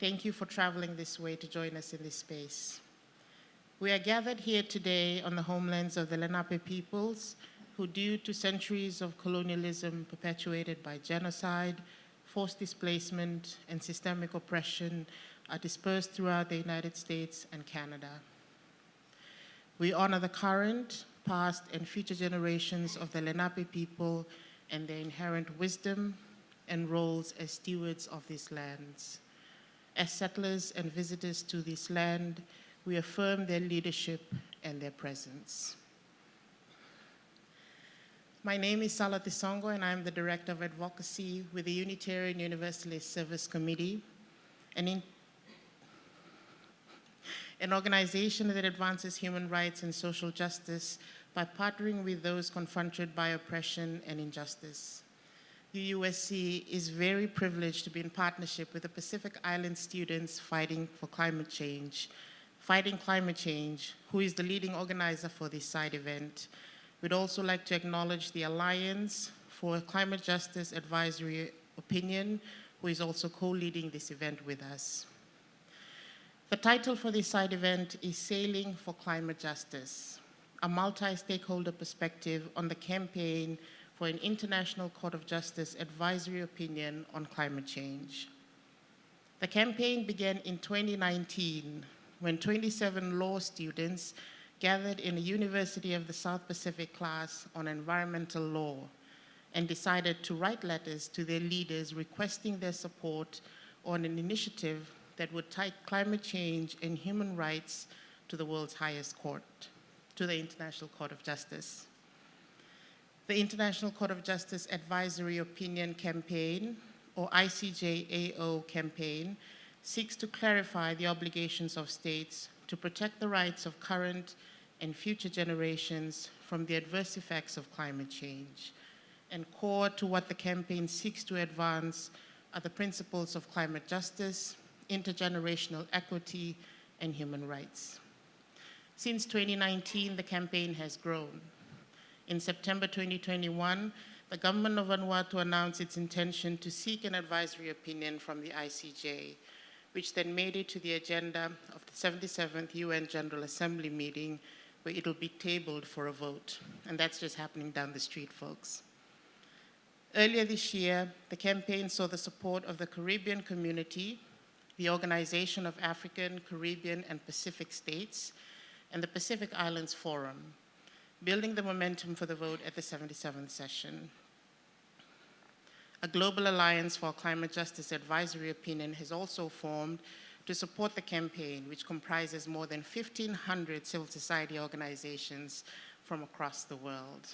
Thank you for traveling this way to join us in this space. We are gathered here today on the homelands of the Lenape peoples who, due to centuries of colonialism perpetuated by genocide, forced displacement, and systemic oppression, are dispersed throughout the United States and Canada. We honor the current, past, and future generations of the Lenape people and their inherent wisdom and roles as stewards of these lands. As settlers and visitors to this land, we affirm their leadership and their presence. My name is Sala Tisongo, and I'm the Director of Advocacy with the Unitarian Universalist Service Committee, an organization that advances human rights and social justice by partnering with those confronted by oppression and injustice. The USC is very privileged to be in partnership with the Pacific Island students fighting climate change, who is the leading organizer for this side event. We'd also like to acknowledge the Alliance for Climate Justice Advisory Opinion, who is also co-leading this event with us. The title for this side event is Sailing for Climate Justice, a multi-stakeholder perspective on the campaign for an International Court of Justice advisory opinion on climate change. The campaign began in 2019 when 27 law students gathered in a University of the South Pacific class on environmental law and decided to write letters to their leaders requesting their support on an initiative that would tie climate change and human rights to the world's highest court, to the International Court of Justice. The International Court of Justice Advisory Opinion Campaign, or ICJAO campaign, seeks to clarify the obligations of states to protect the rights of current and future generations from the adverse effects of climate change. And core to what the campaign seeks to advance are the principles of climate justice, intergenerational equity, and human rights. Since 2019, the campaign has grown. In September 2021, the Government of Vanuatu announced its intention to seek an advisory opinion from the ICJ, which then made it to the agenda of the 77th UN General Assembly meeting, where it'll be tabled for a vote. And that's just happening down the street, folks. Earlier this year, the campaign saw the support of the Caribbean community, the Organization of African, Caribbean, and Pacific States, and the Pacific Islands Forum, building the momentum for the vote at the 77th session. A global alliance for climate justice advisory opinion has also formed to support the campaign, which comprises more than 1,500 civil society organizations from across the world.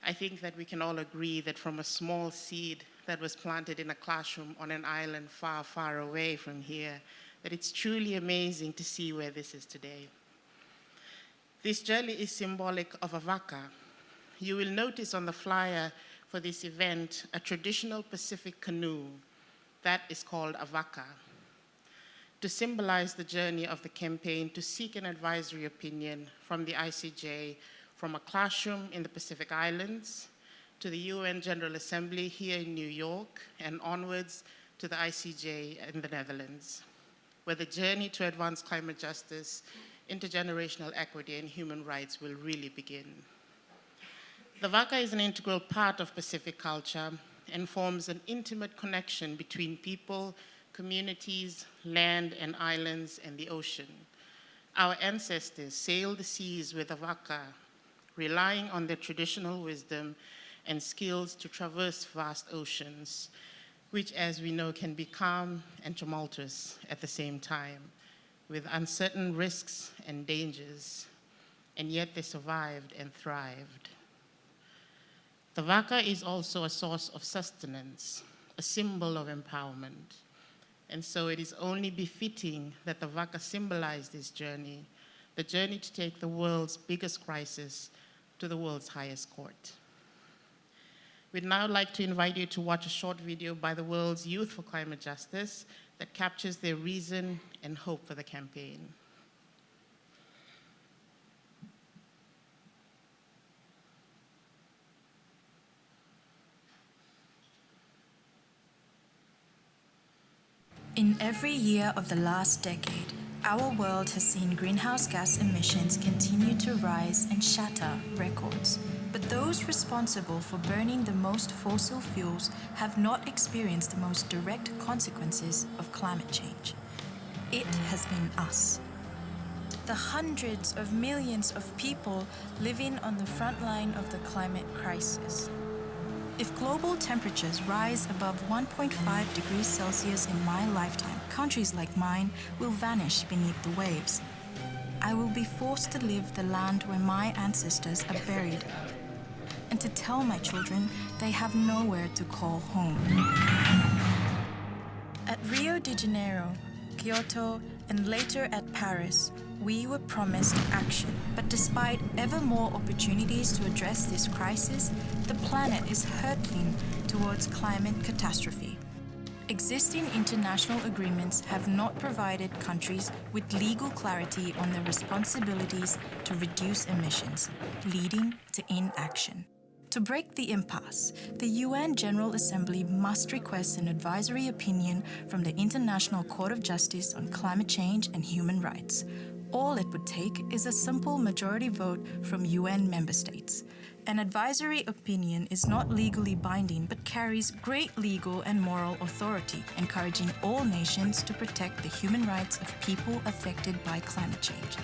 I think that we can all agree that from a small seed that was planted in a classroom on an island far, far away from here, that it's truly amazing to see where this is today. This journey is symbolic of a waka. You will notice on the flyer for this event a traditional Pacific canoe that is called a waka, to symbolize the journey of the campaign to seek an advisory opinion from the ICJ from a classroom in the Pacific Islands to the UN General Assembly here in New York and onwards to the ICJ in the Netherlands, where the journey to advance climate justice, intergenerational equity, and human rights will really begin. The waka is an integral part of Pacific culture and forms an intimate connection between people, communities, land and islands, and the ocean. Our ancestors sailed the seas with a waka, relying on their traditional wisdom and skills to traverse vast oceans, which, as we know, can be calm and tumultuous at the same time, with uncertain risks and dangers, and yet they survived and thrived. The waka is also a source of sustenance, a symbol of empowerment, and so it is only befitting that the waka symbolize this journey, the journey to take the world's biggest crisis to the world's highest court. We'd now like to invite you to watch a short video by the world's Youth for Climate Justice that captures their reason and hope for the campaign. In every year of the last decade, our world has seen greenhouse gas emissions continue to rise and shatter records. But those responsible for burning the most fossil fuels have not experienced the most direct consequences of climate change. It has been us. The hundreds of millions of people living on the front line of the climate crisis. If global temperatures rise above 1.5 degrees Celsius in my lifetime, countries like mine will vanish beneath the waves. I will be forced to leave the land where my ancestors are buried, and to tell my children they have nowhere to call home. At Rio de Janeiro, Kyoto, and later at Paris, we were promised action. But despite ever more opportunities to address this crisis, the planet is hurtling towards climate catastrophe. Existing international agreements have not provided countries with legal clarity on their responsibilities to reduce emissions, leading to inaction. To break the impasse, the UN General Assembly must request an advisory opinion from the International Court of Justice on climate change and human rights. All it would take is a simple majority vote from UN member states. An advisory opinion is not legally binding but carries great legal and moral authority, encouraging all nations to protect the human rights of people affected by climate change.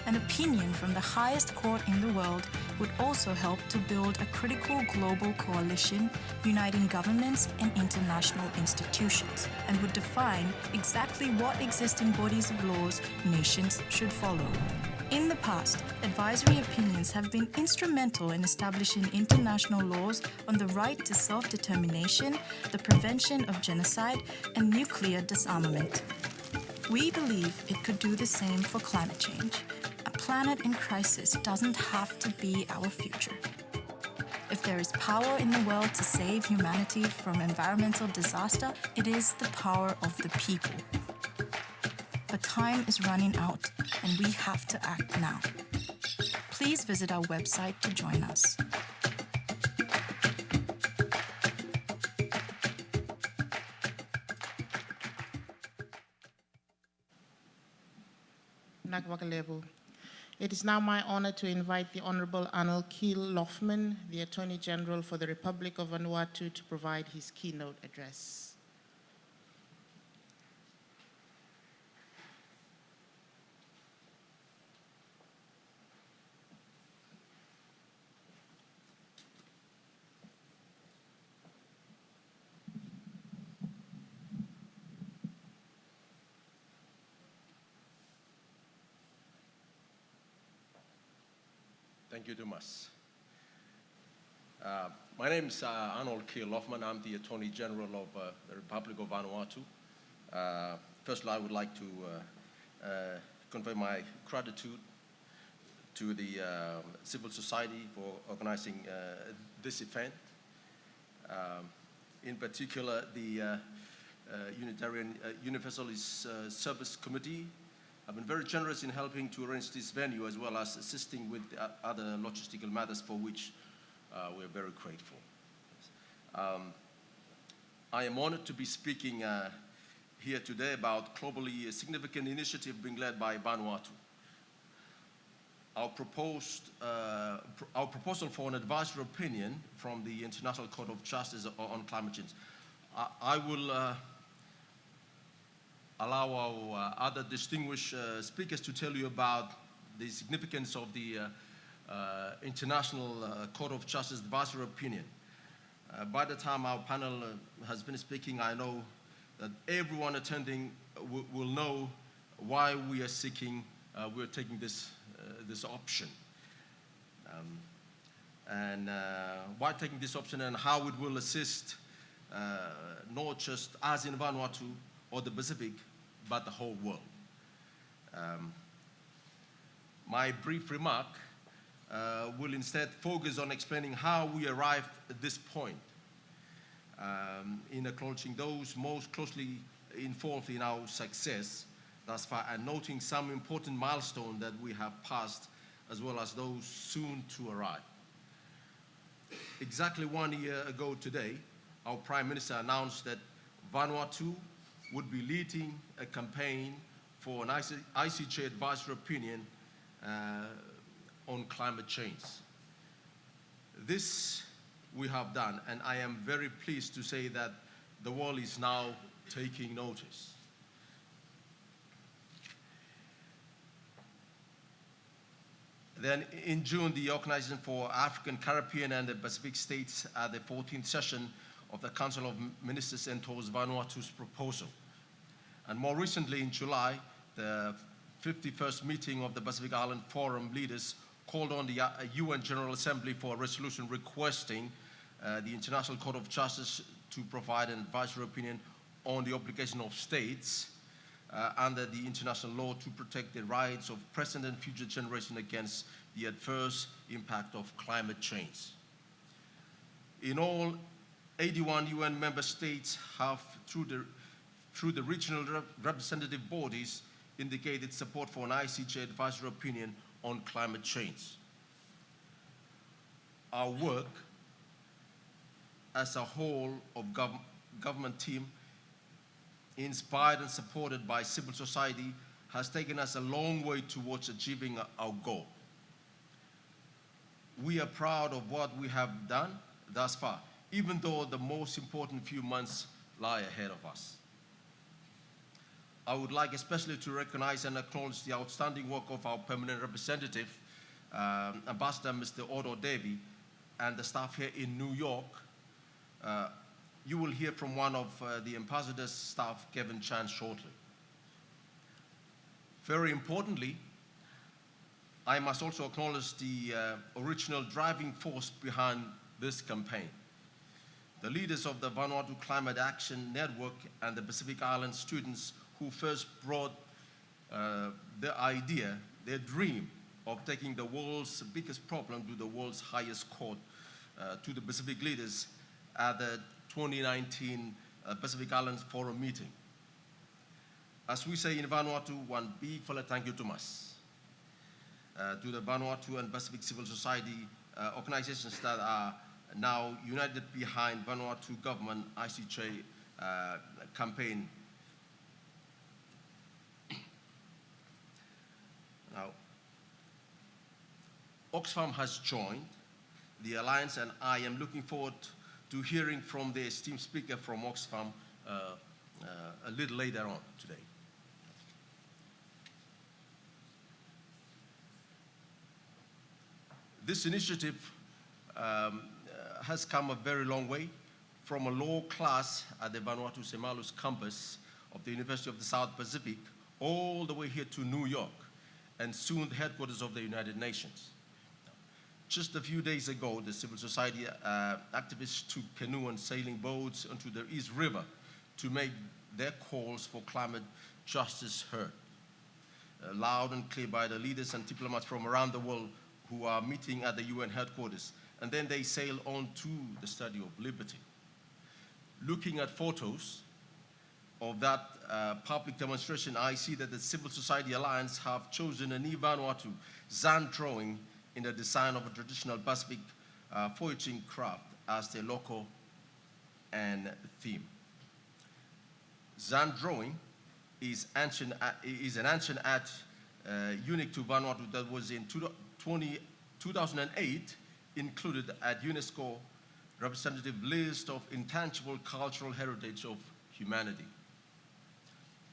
An opinion from the highest court in the world would also help to build a critical global coalition uniting governments and international institutions, and would define exactly what existing bodies of laws nations should follow. In the past, advisory opinions have been instrumental in establishing international laws on the right to self-determination, the prevention of genocide, and nuclear disarmament. We believe it could do the same for climate change. A planet in crisis doesn't have to be our future. If there is power in the world to save humanity from environmental disaster, it is the power of the people. But time is running out, and we have to act now. Please visit our website to join us. It is now my honor to invite the Honorable Arnold Keel Lofman, the Attorney General for the Republic of Vanuatu, to provide his keynote address. Thank you, Dumas. My name is Arnold Keel Lofman. I'm the Attorney General of the Republic of Vanuatu. Firstly, I would like to convey my gratitude to the civil society for organizing this event. In particular, the Unitarian Universalist Service Committee have been very generous in helping to arrange this venue, as well as assisting with other logistical matters for which we're very grateful. I am honored to be speaking here today about globally significant initiative being led by Vanuatu. Our proposal for an advisory opinion from the International Court of Justice on climate change. I will allow our other distinguished speakers to tell you about the significance of the International Court of Justice advisory opinion. By the time our panel has been speaking, I know that everyone attending will know why we are seeking, we're taking this option. Why taking this option and how it will assist not just us in Vanuatu or the Pacific, but the whole world. My brief remark will instead focus on explaining how we arrived at this point in acknowledging those most closely involved in our success thus far and noting some important milestones that we have passed as well as those soon to arrive. Exactly 1 year ago today, our Prime Minister announced that Vanuatu would be leading a campaign for an ICJ advisory opinion on climate change. This we have done, and I am very pleased to say that the world is now taking notice. Then in June, the Organization for African, Caribbean, and the Pacific States at the 14th session of the Council of Ministers endorsed Vanuatu's proposal. And more recently, in July, the 51st meeting of the Pacific Island Forum leaders called on the UN General Assembly for a resolution requesting the International Court of Justice to provide an advisory opinion on the obligation of states under the international law to protect the rights of present and future generations against the adverse impact of climate change. In all, 81 UN member states have, through the regional representative bodies, indicated support for an ICJ advisory opinion on climate change. Our work as a whole of government team, inspired and supported by civil society, has taken us a long way towards achieving our goal. We are proud of what we have done thus far, even though the most important few months lie ahead of us. I would like especially to recognize and acknowledge the outstanding work of our permanent representative, Ambassador Mr. Odo Devi, and the staff here in New York. You will hear from one of the ambassador's staff, Kevin Chan, shortly. Very importantly, I must also acknowledge the original driving force behind this campaign. The leaders of the Vanuatu Climate Action Network and the Pacific Island students who first brought the idea, their dream of taking the world's biggest problem to the world's highest court, to the Pacific leaders at the 2019 Pacific Islands Forum meeting. As we say in Vanuatu, one big fella thank you to us, to the Vanuatu and Pacific civil society organizations that are now united behind Vanuatu government ICJ campaign. Now, Oxfam has joined the alliance, and I am looking forward to hearing from the esteemed speaker from Oxfam a little later on today. This initiative has come a very long way from a law class at the Vanuatu Semalus campus of the University of the South Pacific all the way here to New York, and soon the headquarters of the United Nations. Just a few days ago, the civil society activists took canoe and sailing boats onto the East River to make their calls for climate justice heard, loud and clear by the leaders and diplomats from around the world who are meeting at the UN headquarters. And then they sail on to the Statue of Liberty. Looking at photos of that public demonstration, I see that the Civil Society Alliance have chosen a new Vanuatu sand drawing in the design of a traditional Pacific foraging craft as their logo and theme. Sand drawing is an ancient art unique to Vanuatu that was in 2008 included at UNESCO representative list of intangible cultural heritage of humanity.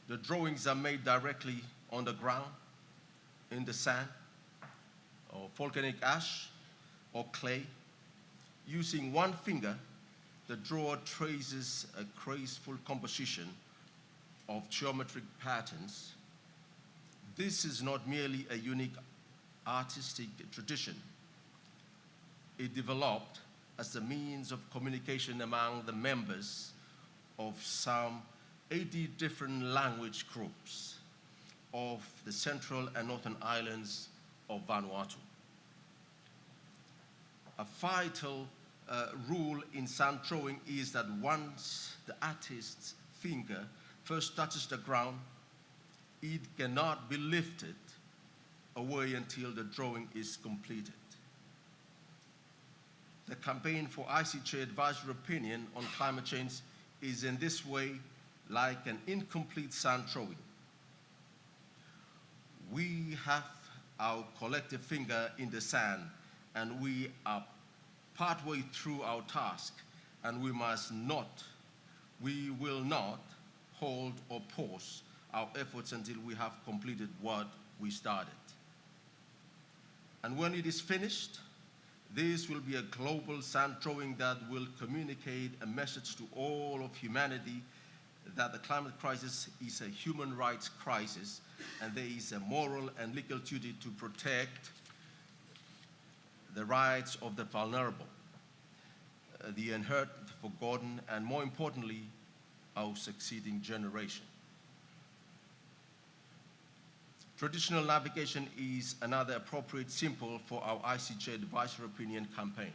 The drawings are made directly on the ground, in the sand, or volcanic ash, or clay. Using one finger, the drawer traces a graceful composition of geometric patterns. This is not merely a unique artistic tradition. It developed as a means of communication among the members of some 80 different language groups of the central and northern islands of Vanuatu. A vital rule in sand drawing is that once the artist's finger first touches the ground, it cannot be lifted away until the drawing is completed. The campaign for ICJ advisory opinion on climate change is in this way like an incomplete sand throwing. We have our collective finger in the sand, and we are partway through our task, and we will not hold or pause our efforts until we have completed what we started. And when it is finished, this will be a global sand throwing that will communicate a message to all of humanity that the climate crisis is a human rights crisis, and there is a moral and legal duty to protect the rights of the vulnerable, the unheard, the forgotten, and more importantly, our succeeding generation. Traditional navigation is another appropriate symbol for our ICJ advisory opinion campaign.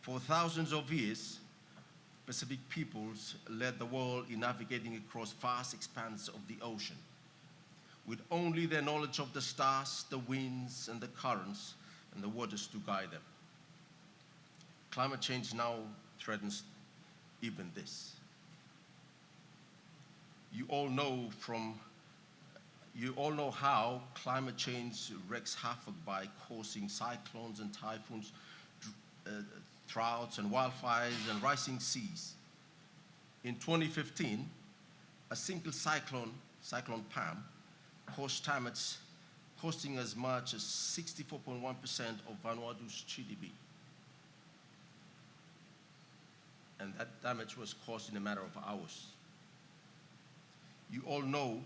For thousands of years, Pacific peoples led the world in navigating across vast expanses of the ocean, with only their knowledge of the stars, the winds, and the currents, and the waters to guide them. Climate change now threatens even this. You all know how climate change wreaks havoc by causing cyclones and typhoons, droughts and wildfires and rising seas. In 2015, a single cyclone Pam, caused damage costing as much as 64.1% of Vanuatu's GDP. And that damage was caused in a matter of hours. You all know,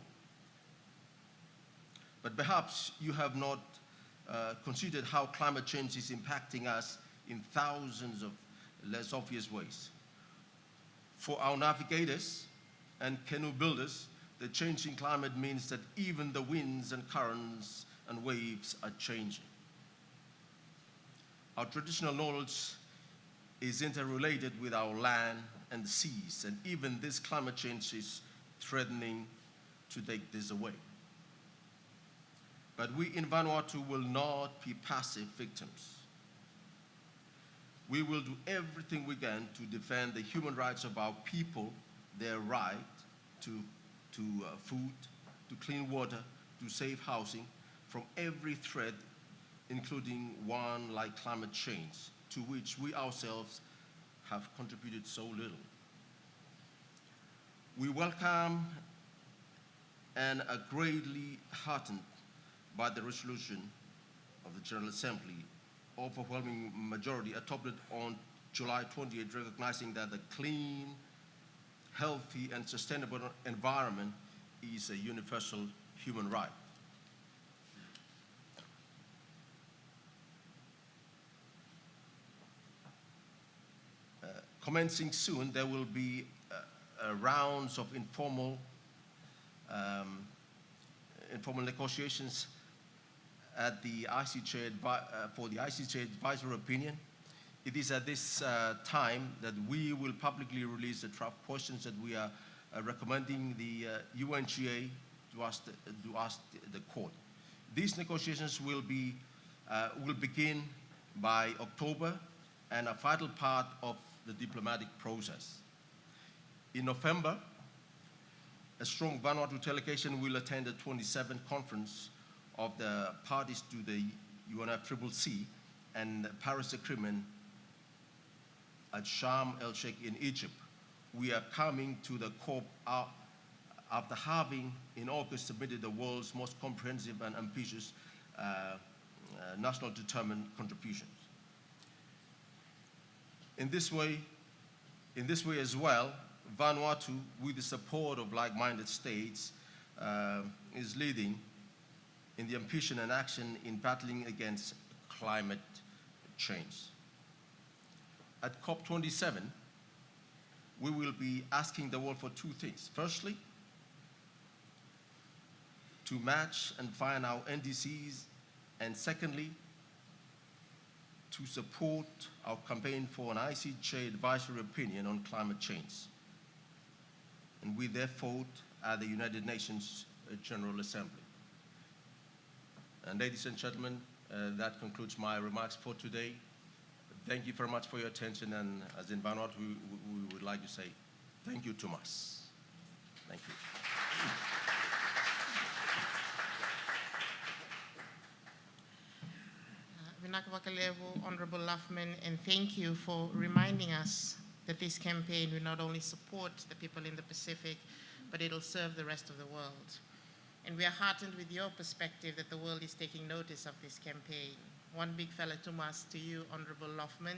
but perhaps you have not considered how climate change is impacting us in thousands of less obvious ways. For our navigators and canoe builders, the changing climate means that even the winds and currents and waves are changing. Our traditional knowledge is interrelated with our land and the seas, and even this climate change is threatening to take this away. But we in Vanuatu will not be passive victims. We will do everything we can to defend the human rights of our people, their right to food, to clean water, to safe housing, from every threat, including one like climate change, to which we ourselves have contributed so little. We welcome and are greatly heartened by the resolution of the General Assembly, overwhelming majority adopted on July 28, recognizing that the clean, healthy, and sustainable environment is a universal human right. Commencing soon, there will be rounds of informal negotiations at the ICJ for the ICJ advisory opinion. It is at this time that we will publicly release the draft questions that we are recommending the UNGA to ask the court. These negotiations will begin by October and a vital part of the diplomatic process. In November, a strong Vanuatu delegation will attend the 27th conference of the parties to the UNFCCC and the Paris Agreement at Sharm el-Sheikh in Egypt. We are coming to the COP after having, in August, submitted the world's most comprehensive and ambitious national determined contributions. In this way as well, Vanuatu, with the support of like-minded states, is leading in the ambition and action in battling against climate change. At COP27, we will be asking the world for two things. Firstly, to match and find our NDCs, and secondly, to support our campaign for an ICJ advisory opinion on climate change. And we therefore vote at the United Nations General Assembly. And ladies and gentlemen, that concludes my remarks for today. Thank you very much for your attention, and as in Vanuatu, we would like to say Thank you, Thomas. Thank you. Vinakavakalevu, Honorable Luffman, and thank you for reminding us that this campaign will not only support the people in the Pacific, but it'll serve the rest of the world. And we are heartened with your perspective that the world is taking notice of this campaign. One big fella Tumas to you, Honorable Luffman,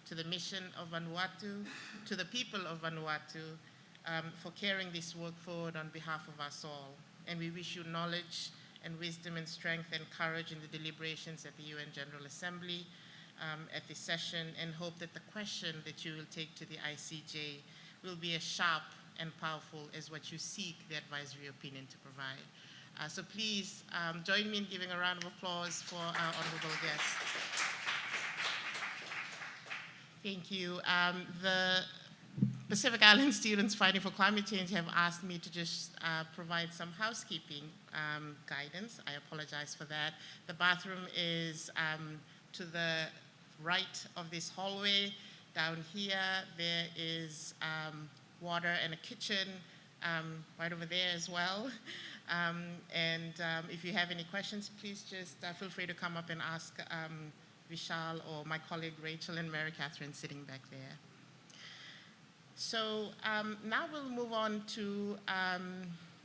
to the mission of Vanuatu, to the people of Vanuatu, for carrying this work forward on behalf of us all. And we wish you knowledge and wisdom and strength and courage in the deliberations at the UN General Assembly at this session, and hope that the question that you will take to the ICJ will be as sharp and powerful as what you seek the advisory opinion to provide. So please join me in giving a round of applause for our honorable guest. Thank you. The Pacific Island Students Fighting for Climate Change have asked me to just provide some housekeeping guidance. I apologize for that. The bathroom is to the right of this hallway. Down here, there is water and a kitchen right over there as well. If you have any questions, please just feel free to come up and ask Vishal or my colleague Rachel and Mary Catherine sitting back there. So now we'll move on to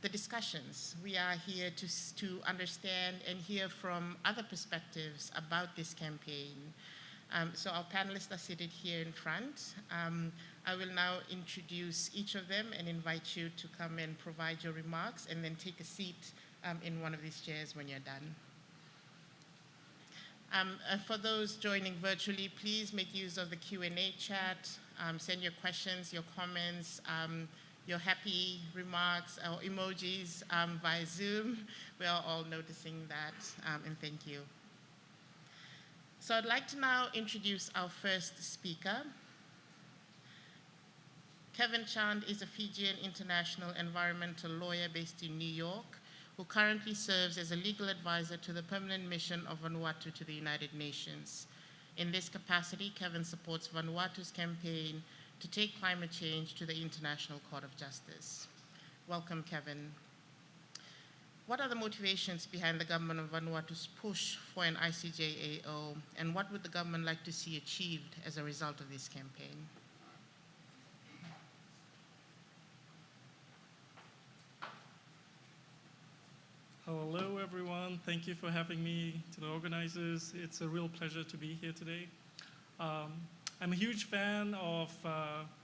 the discussions. We are here to understand and hear from other perspectives about this campaign. So our panelists are seated here in front. I will now introduce each of them and invite you to come and provide your remarks, and then take a seat in one of these chairs when you're done. For those joining virtually, please make use of the Q&A chat. Send your questions, your comments, your happy remarks or emojis via Zoom. We are all noticing that, and thank you. So I'd like to now introduce our first speaker. Kevin Chand is a Fijian international environmental lawyer based in New York, who currently serves as a legal advisor to the permanent mission of Vanuatu to the United Nations. In this capacity, Kevin supports Vanuatu's campaign to take climate change to the International Court of Justice. Welcome, Kevin. What are the motivations behind the government of Vanuatu's push for an ICJAO, and what would the government like to see achieved as a result of this campaign? Hello, everyone. Thank you for having me. To the organizers, it's a real pleasure to be here today. I'm a huge fan of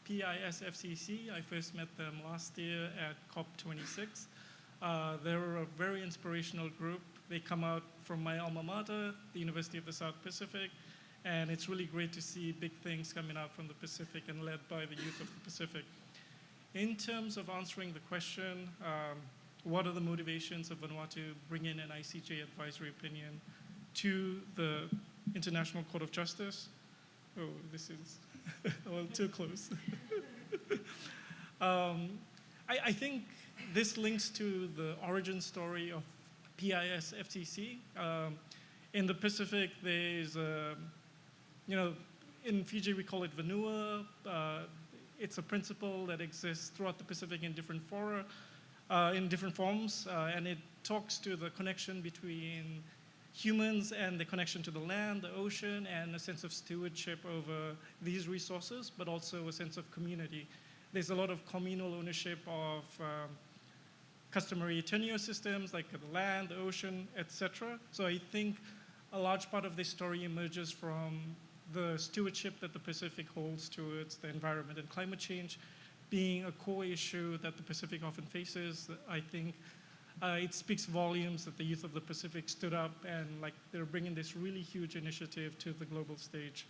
PISFCC. I first met them last year at COP26. They're a very inspirational group. They come out from my alma mater, the University of the South Pacific, and it's really great to see big things coming out from the Pacific and led by the youth of the Pacific. In terms of answering the question, what are the motivations of Vanuatu to bring in an ICJ advisory opinion to the International Court of Justice? Oh, this is well, too close. I think this links to the origin story of PISFCC. In the Pacific, there's, in Fiji we call it Vanua. It's a principle that exists throughout the Pacific in different fora. In different forms, and it talks to the connection between humans and the connection to the land, the ocean, and a sense of stewardship over these resources, but also a sense of community. There's a lot of communal ownership of customary tenure systems like the land, the ocean, etc. So I think a large part of this story emerges from the stewardship that the Pacific holds towards the environment and climate change, being a core issue that the Pacific often faces. I think it speaks volumes that the youth of the Pacific stood up and they're bringing this really huge initiative to the global stage.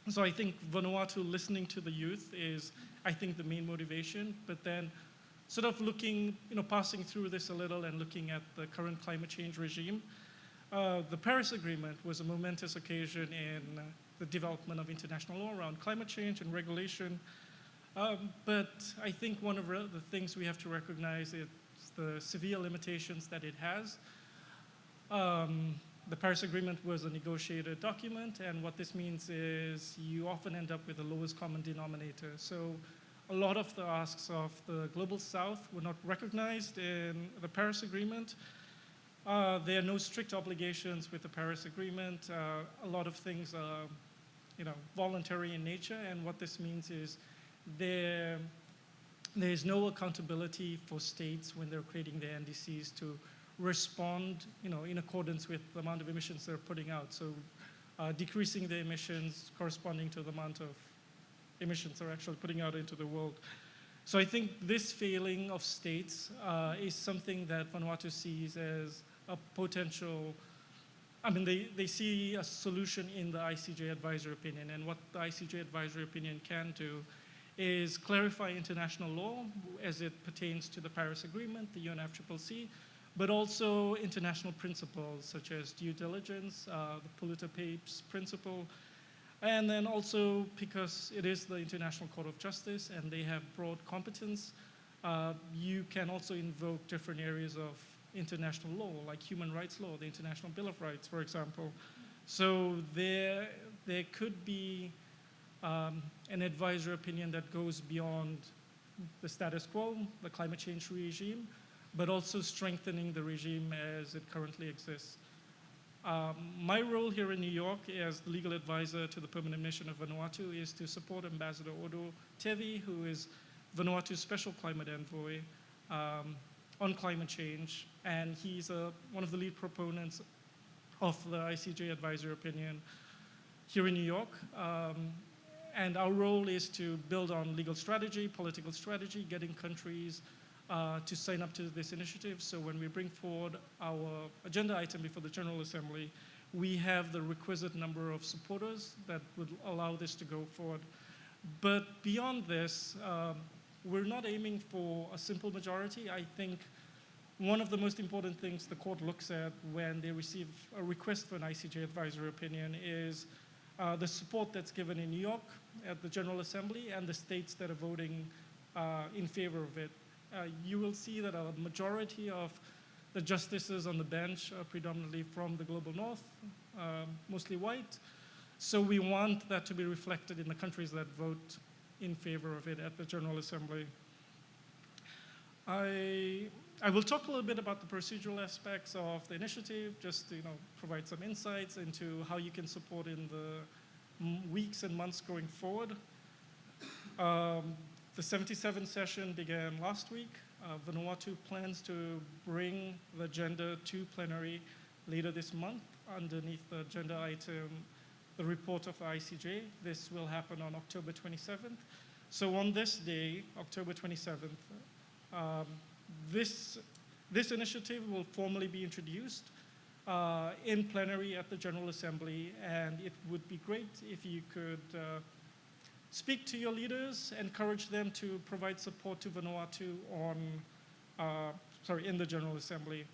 So I think Vanuatu listening to the youth is, I think, the main motivation, but then sort of looking, passing through this a little and looking at the current climate change regime. The Paris Agreement was a momentous occasion in the development of international law around climate change and regulation. But I think one of the things we have to recognize is the severe limitations that it has. The Paris Agreement was a negotiated document, and what this means is you often end up with the lowest common denominator. So a lot of the asks of the Global South were not recognized in the Paris Agreement. There are no strict obligations with the Paris Agreement. A lot of things are, voluntary in nature, and what this means is there is no accountability for states when they're creating their NDCs to respond, in accordance with the amount of emissions they're putting out. So decreasing the emissions corresponding to the amount of emissions they're actually putting out into the world. So I think this failing of states is something that Vanuatu sees as a potential, they see a solution in the ICJ advisory opinion, and what the ICJ advisory opinion can do is clarify international law as it pertains to the Paris Agreement, the UNFCCC, but also international principles such as due diligence, the polluter pays principle, and then also because it is the International Court of Justice and they have broad competence, you can also invoke different areas of international law, like human rights law, the International Bill of Rights, for example. So there could be an advisory opinion that goes beyond the status quo, the climate change regime, but also strengthening the regime as it currently exists. My role here in New York as the legal advisor to the permanent mission of Vanuatu is to support Ambassador Odo Tevi, who is Vanuatu's special climate envoy on climate change, and he's one of the lead proponents of the ICJ advisory opinion here in New York. And our role is to build on legal strategy, political strategy, getting countries to sign up to this initiative. So when we bring forward our agenda item before the General Assembly, we have the requisite number of supporters that would allow this to go forward. But beyond this, we're not aiming for a simple majority. I think one of the most important things the court looks at when they receive a request for an ICJ advisory opinion is the support that's given in New York at the General Assembly and the states that are voting in favor of it. You will see that a majority of the justices on the bench are predominantly from the global north, mostly white. So we want that to be reflected in the countries that vote in favor of it at the General Assembly. I will talk a little bit about the procedural aspects of the initiative, just to provide some insights into how you can support in the weeks and months going forward. The 77th session began last week. Vanuatu plans to bring the agenda to plenary later this month underneath the agenda item, the report of the ICJ. This will happen on October 27th. So on this day, October 27th, this initiative will formally be introduced in plenary at the General Assembly, and it would be great if you could speak to your leaders, encourage them to provide support to Vanuatu in the General Assembly.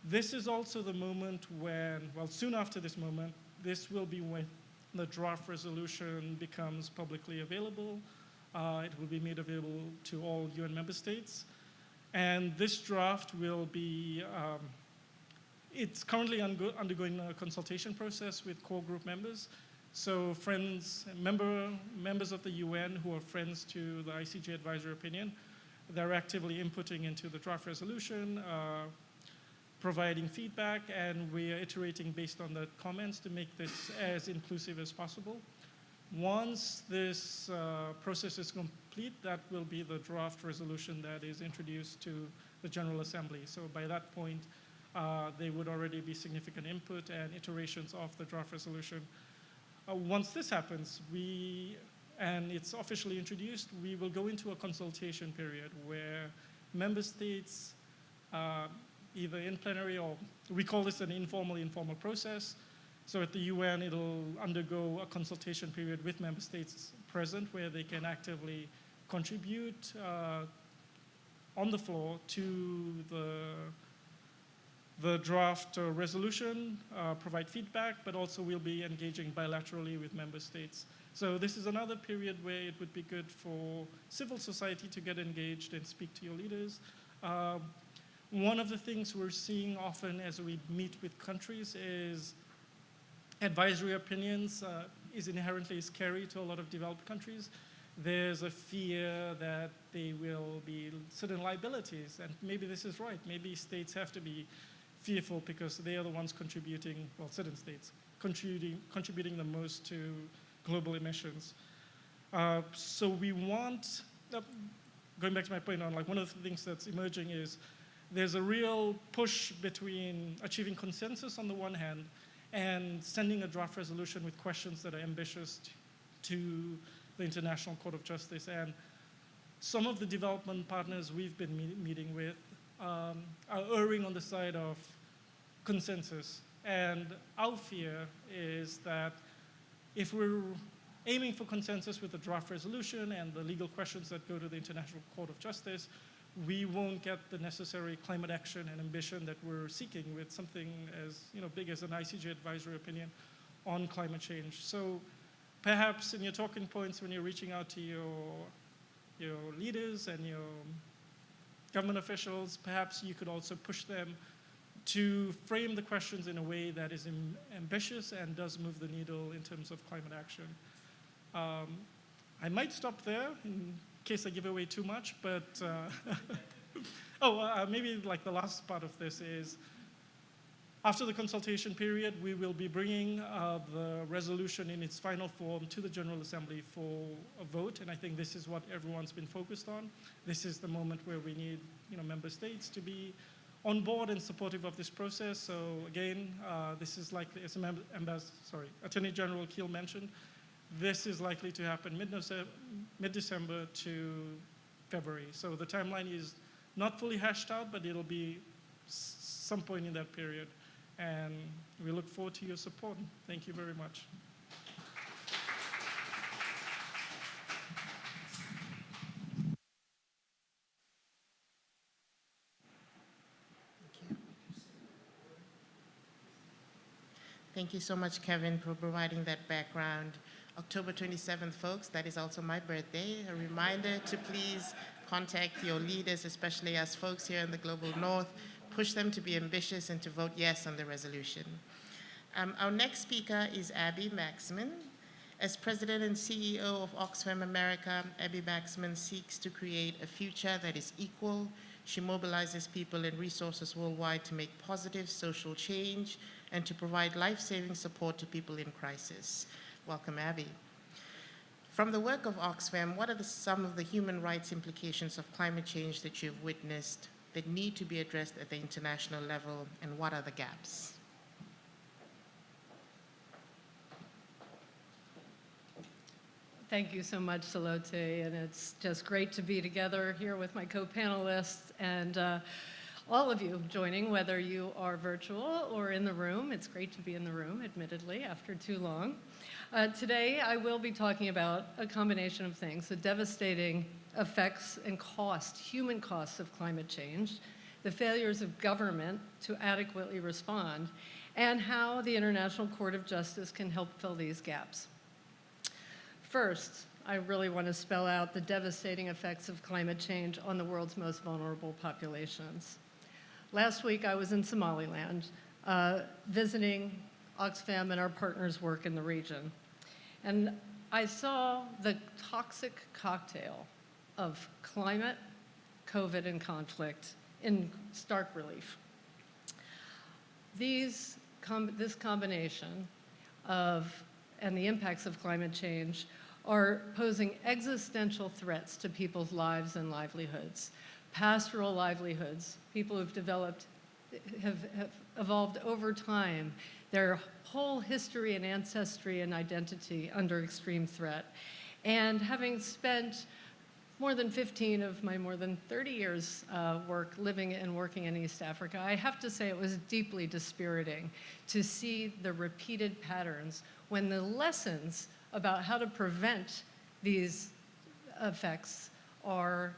This is also the moment when, soon after this moment, this will be when the draft resolution becomes publicly available. It will be made available to all UN member states. And this draft will be, it's currently undergoing a consultation process with core group members. So members of the UN who are friends to the ICJ advisory opinion, they're actively inputting into the draft resolution, providing feedback, and we are iterating based on the comments to make this as inclusive as possible. Once this process is complete, that will be the draft resolution that is introduced to the General Assembly. So by that point, there would already be significant input and iterations of the draft resolution. Once this happens, and it's officially introduced, we will go into a consultation period where member states, either in plenary or we call this an informal process. So at the UN, it'll undergo a consultation period with member states present where they can actively contribute on the floor to the draft resolution, provide feedback, but also we'll be engaging bilaterally with member states. So this is another period where it would be good for civil society to get engaged and speak to your leaders. One of the things we're seeing often as we meet with countries is advisory opinions is inherently scary to a lot of developed countries. there's a fear that there will be certain liabilities, and maybe this is right. Maybe states have to be fearful because they are the ones contributing, well, certain states, contributing the most to global emissions. So we want, going back to my point on like one of the things that's emerging is there's a real push between achieving consensus on the one hand and sending a draft resolution with questions that are ambitious to the International Court of Justice. And some of the development partners we've been meeting with are erring on the side of consensus. And our fear is that if we're aiming for consensus with the draft resolution and the legal questions that go to the International Court of Justice, we won't get the necessary climate action and ambition that we're seeking with something as big as an ICJ advisory opinion on climate change. So perhaps in your talking points when you're reaching out to your leaders and your government officials, perhaps you could also push them to frame the questions in a way that is ambitious and does move the needle in terms of climate action. I might stop there in case I give away too much, but maybe like the last part of this is after the consultation period, we will be bringing the resolution in its final form to the General Assembly for a vote, and I think this is what everyone's been focused on. This is the moment where we need member states to be on board and supportive of this process. So again, this is likely, as Attorney General Keel mentioned, this is likely to happen mid-December to February. So the timeline is not fully hashed out, but it'll be some point in that period. And we look forward to your support. Thank you very much. Thank you so much, Kevin, for providing that background. October 27th, folks, that is also my birthday. A reminder to please contact your leaders, especially us folks here in the Global North. Push them to be ambitious and to vote yes on the resolution. Our next speaker is Abby Maxman. As President and CEO of Oxfam America, Abby Maxman seeks to create a future that is equal. She mobilizes people and resources worldwide to make positive social change and to provide life-saving support to people in crisis. Welcome, Abby. From the work of Oxfam, what are some of the human rights implications of climate change that you've witnessed that need to be addressed at the international level, and what are the gaps? Thank you so much, Salote, and it's just great to be together here with my co-panelists and all of you joining, whether you are virtual or in the room. It's great to be in the room, admittedly, after too long. Today, I will be talking about a combination of things: the devastating effects and cost, human costs of climate change, the failures of government to adequately respond, and how the International Court of Justice can help fill these gaps. First, I really want to spell out the devastating effects of climate change on the world's most vulnerable populations. Last week, I was in Somaliland, visiting Oxfam and our partners' work in the region. And I saw the toxic cocktail of climate, COVID, and conflict in stark relief. This combination and the impacts of climate change are posing existential threats to people's lives and livelihoods. Pastoral livelihoods, people have evolved over time, their whole history and ancestry and identity under extreme threat. And having spent more than 15 of my more than 30 years work living and working in East Africa, I have to say it was deeply dispiriting to see the repeated patterns when the lessons about how to prevent these effects are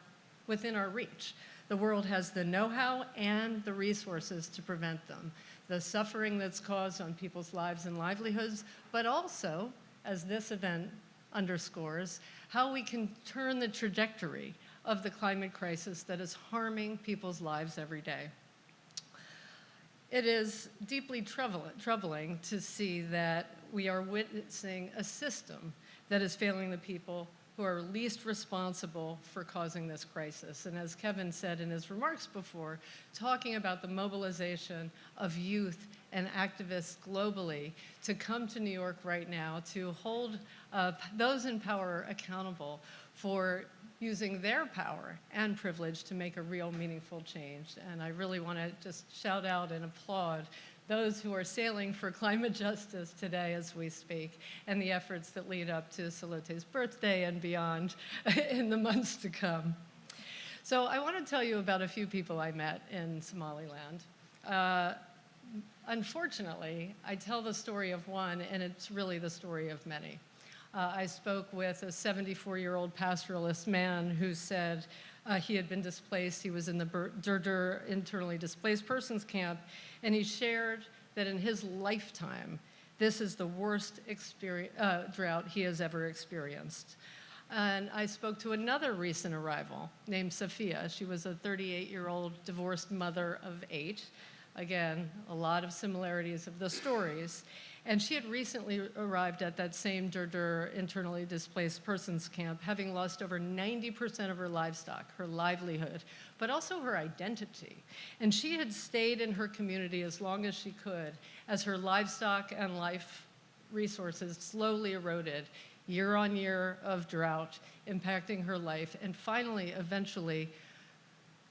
within our reach. The world has the know-how and the resources to prevent them. The suffering that's caused on people's lives and livelihoods, but also, as this event underscores, how we can turn the trajectory of the climate crisis that is harming people's lives every day. It is deeply troubling to see that we are witnessing a system that is failing the people who are least responsible for causing this crisis. And as Kevin said in his remarks before, talking about the mobilization of youth and activists globally to come to New York right now to hold those in power accountable for using their power and privilege to make a real meaningful change. And I really want to just shout out and applaud those who are sailing for climate justice today as we speak, and the efforts that lead up to Salote's birthday and beyond in the months to come. So I want to tell you about a few people I met in Somaliland. Unfortunately, I tell the story of one, and it's really the story of many. I spoke with a 74-year-old pastoralist man who said he had been displaced. He was in the Durdur internally displaced persons camp, and he shared that in his lifetime, this is the worst drought he has ever experienced. And I spoke to another recent arrival named Sophia. She was a 38-year-old divorced mother of 8. Again, a lot of similarities of the stories. And she had recently arrived at that same Durdur internally displaced persons camp, having lost over 90% of her livestock, her livelihood, but also her identity. And she had stayed in her community as long as she could, as her livestock and life resources slowly eroded year on year of drought, impacting her life. And finally, eventually,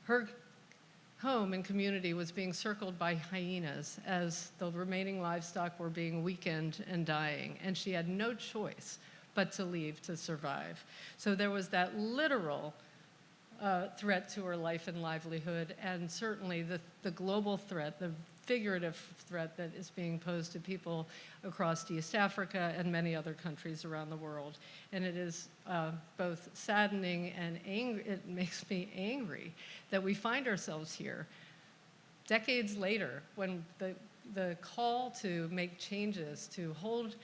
her home and community was being circled by hyenas as the remaining livestock were being weakened and dying, and she had no choice but to leave to survive. So there was that literal threat to her life and livelihood, and certainly the global threat, the figurative threat that is being posed to people across East Africa and many other countries around the world. And it is both saddening and it makes me angry that we find ourselves here decades later when the call to make changes, to hold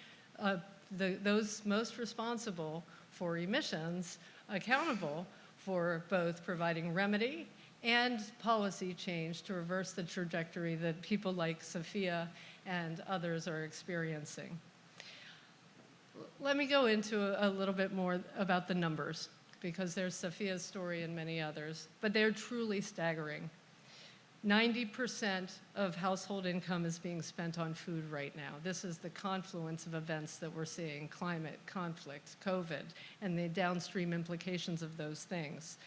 those most responsible for emissions accountable for both providing remedy and policy change to reverse the trajectory that people like Sophia and others are experiencing. Let me go into a little bit more about the numbers, because there's Sophia's story and many others, but they're truly staggering. 90% of household income is being spent on food right now. This is the confluence of events that we're seeing: climate, conflict, COVID, and the downstream implications of those things.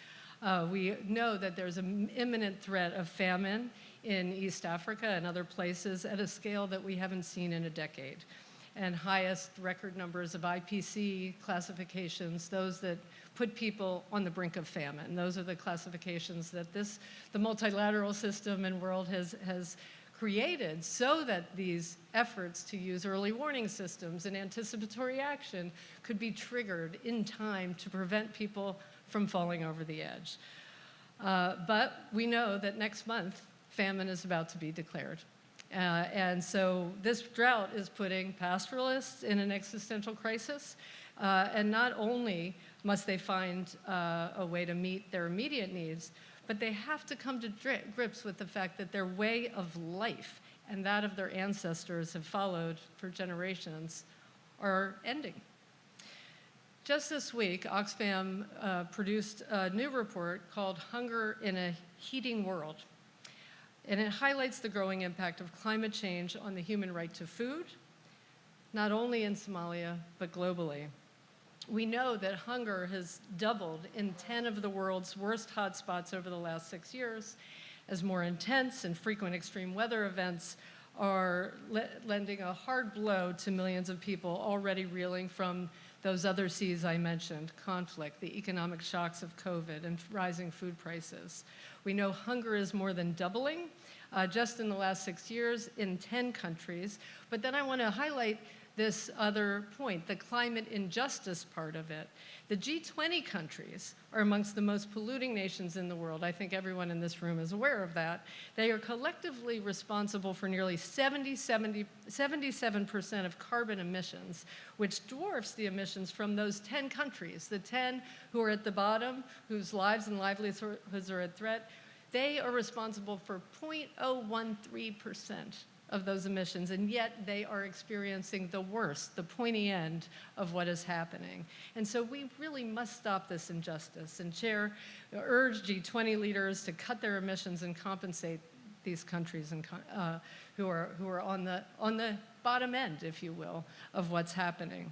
We know that there's an imminent threat of famine in East Africa and other places at a scale that we haven't seen in a decade. And highest record numbers of IPC classifications, those that put people on the brink of famine. Those are the classifications that the multilateral system and world has created so that these efforts to use early warning systems and anticipatory action could be triggered in time to prevent people from falling over the edge. But we know that next month, famine is about to be declared. And so this drought is putting pastoralists in an existential crisis. And not only must they find a way to meet their immediate needs, but they have to come to grips with the fact that their way of life and that of their ancestors have followed for generations are ending. Just this week, Oxfam produced a new report called Hunger in a Heating World. And it highlights the growing impact of climate change on the human right to food, not only in Somalia, but globally. We know that hunger has doubled in 10 of the world's worst hotspots over the last 6 years, as more intense and frequent extreme weather events are lending a hard blow to millions of people already reeling from those other C's I mentioned: conflict, the economic shocks of COVID, and rising food prices. We know hunger is more than doubling just in the last 6 years in 10 countries. But then I want to highlight this other point, the climate injustice part of it. The G20 countries are amongst the most polluting nations in the world. I think everyone in this room is aware of that. They are collectively responsible for nearly 77% of carbon emissions, which dwarfs the emissions from those 10 countries, the 10 who are at the bottom, whose lives and livelihoods are at threat. They are responsible for 0.013% of those emissions, and yet they are experiencing the worst, the pointy end of what is happening. And so we really must stop this injustice. And Chair, urge G20 leaders to cut their emissions and compensate these countries and, who are on the bottom end, if you will, of what's happening.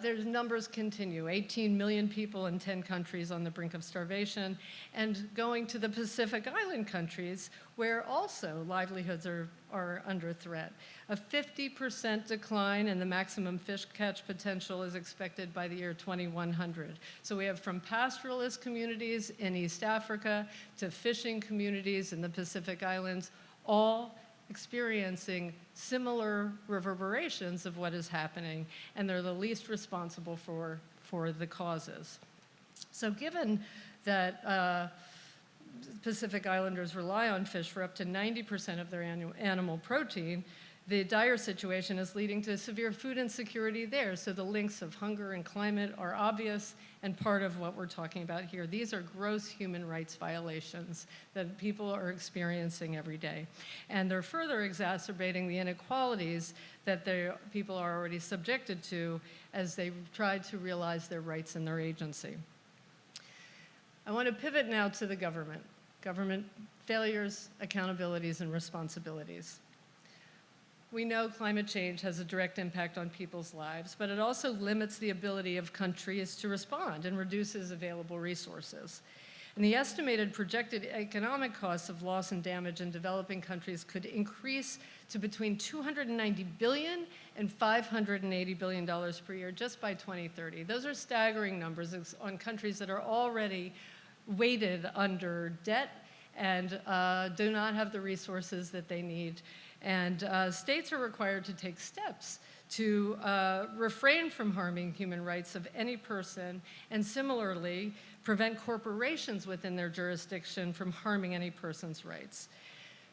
There's numbers continue, 18 million people in 10 countries on the brink of starvation, and going to the Pacific Island countries where also livelihoods are under threat. A 50% decline in the maximum fish catch potential is expected by the year 2100. So we have from pastoralist communities in East Africa to fishing communities in the Pacific Islands, all experiencing similar reverberations of what is happening, and they're the least responsible for the causes. So given that Pacific Islanders rely on fish for up to 90% of their animal protein, the dire situation is leading to severe food insecurity there. So the links of hunger and climate are obvious and part of what we're talking about here. These are gross human rights violations that people are experiencing every day. And they're further exacerbating the inequalities that people are already subjected to as they try to realize their rights and their agency. I want to pivot now to the government failures, accountabilities, and responsibilities. We know climate change has a direct impact on people's lives, but it also limits the ability of countries to respond and reduces available resources. And the estimated projected economic costs of loss and damage in developing countries could increase to between $290 billion and $580 billion per year just by 2030. Those are staggering numbers on countries that are already weighted under debt and do not have the resources that they need. And states are required to take steps to refrain from harming human rights of any person, and similarly, prevent corporations within their jurisdiction from harming any person's rights.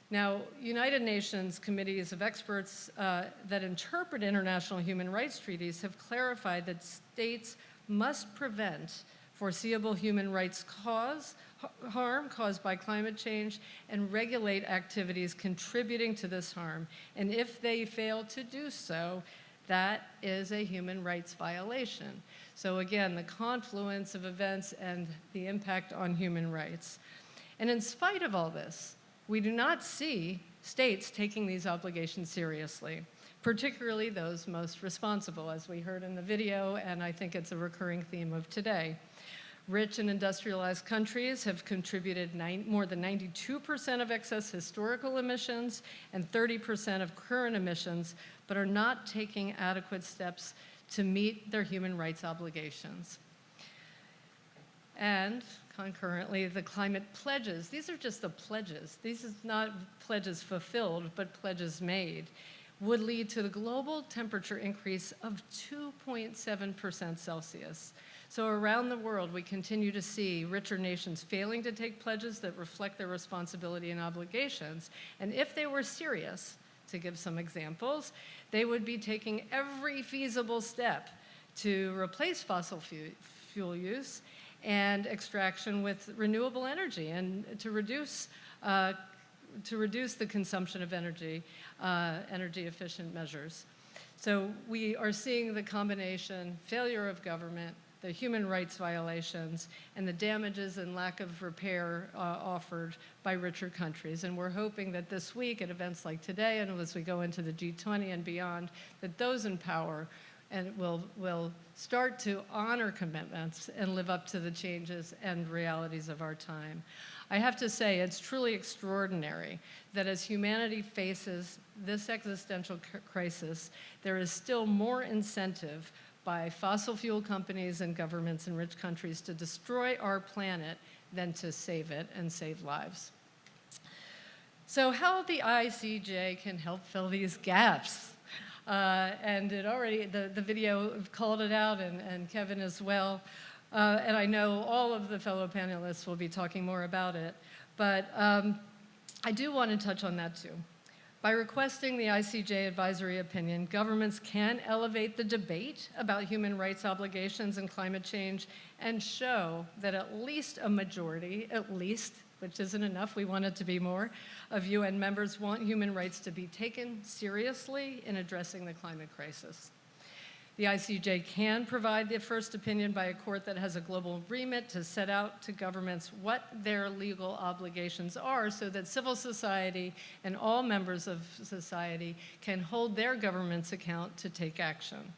Now, United Nations committees of experts that interpret international human rights treaties have clarified that states must prevent foreseeable human rights harm caused by climate change and regulate activities contributing to this harm. And if they fail to do so, that is a human rights violation. So again, the confluence of events and the impact on human rights. And in spite of all this, we do not see states taking these obligations seriously, particularly those most responsible, as we heard in the video, and I think it's a recurring theme of today. Rich and industrialized countries have contributed more than 92% of excess historical emissions and 30% of current emissions, but are not taking adequate steps to meet their human rights obligations. And concurrently, the climate pledges, these are just the pledges. These are not pledges fulfilled, but pledges made, would lead to the global temperature increase of 2.7% Celsius. So around the world, we continue to see richer nations failing to take pledges that reflect their responsibility and obligations. And if they were serious, to give some examples, they would be taking every feasible step to replace fossil fuel use and extraction with renewable energy, and to reduce the consumption of energy, energy-efficient measures. So we are seeing the combination, failure of government, the human rights violations, and the damages and lack of repair offered by richer countries. And we're hoping that this week at events like today, and as we go into the G20 and beyond, that those in power and will start to honor commitments and live up to the changes and realities of our time. I have to say, it's truly extraordinary that as humanity faces this existential crisis, there is still more incentive by fossil fuel companies and governments in rich countries to destroy our planet than to save it and save lives. So how the ICJ can help fill these gaps? And it already, the video called it out, and Kevin as well. And I know all of the fellow panelists will be talking more about it. But I do want to touch on that too. By requesting the ICJ advisory opinion, governments can elevate the debate about human rights obligations and climate change and show that at least a majority, which isn't enough, we want it to be more, of UN members want human rights to be taken seriously in addressing the climate crisis. The ICJ can provide the first opinion by a court that has a global remit to set out to governments what their legal obligations are so that civil society and all members of society can hold their governments account to take action.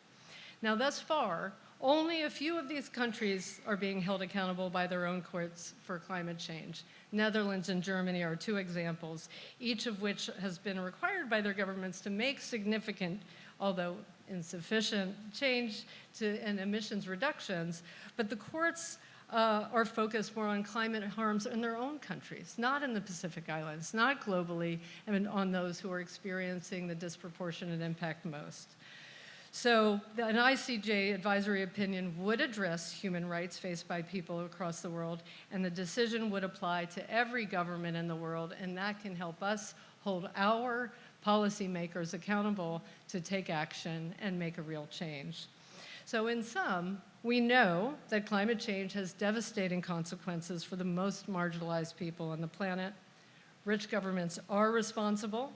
Now, thus far, only a few of these countries are being held accountable by their own courts for climate change. Netherlands and Germany are two examples, each of which has been required by their governments to make significant, although insufficient, change and emissions reductions, but the courts are focused more on climate harms in their own countries, not in the Pacific Islands, not globally, and on those who are experiencing the disproportionate impact most. So an ICJ advisory opinion would address human rights faced by people across the world, and the decision would apply to every government in the world, and that can help us hold our policymakers accountable to take action and make a real change. So in sum, we know that climate change has devastating consequences for the most marginalized people on the planet. Rich governments are responsible,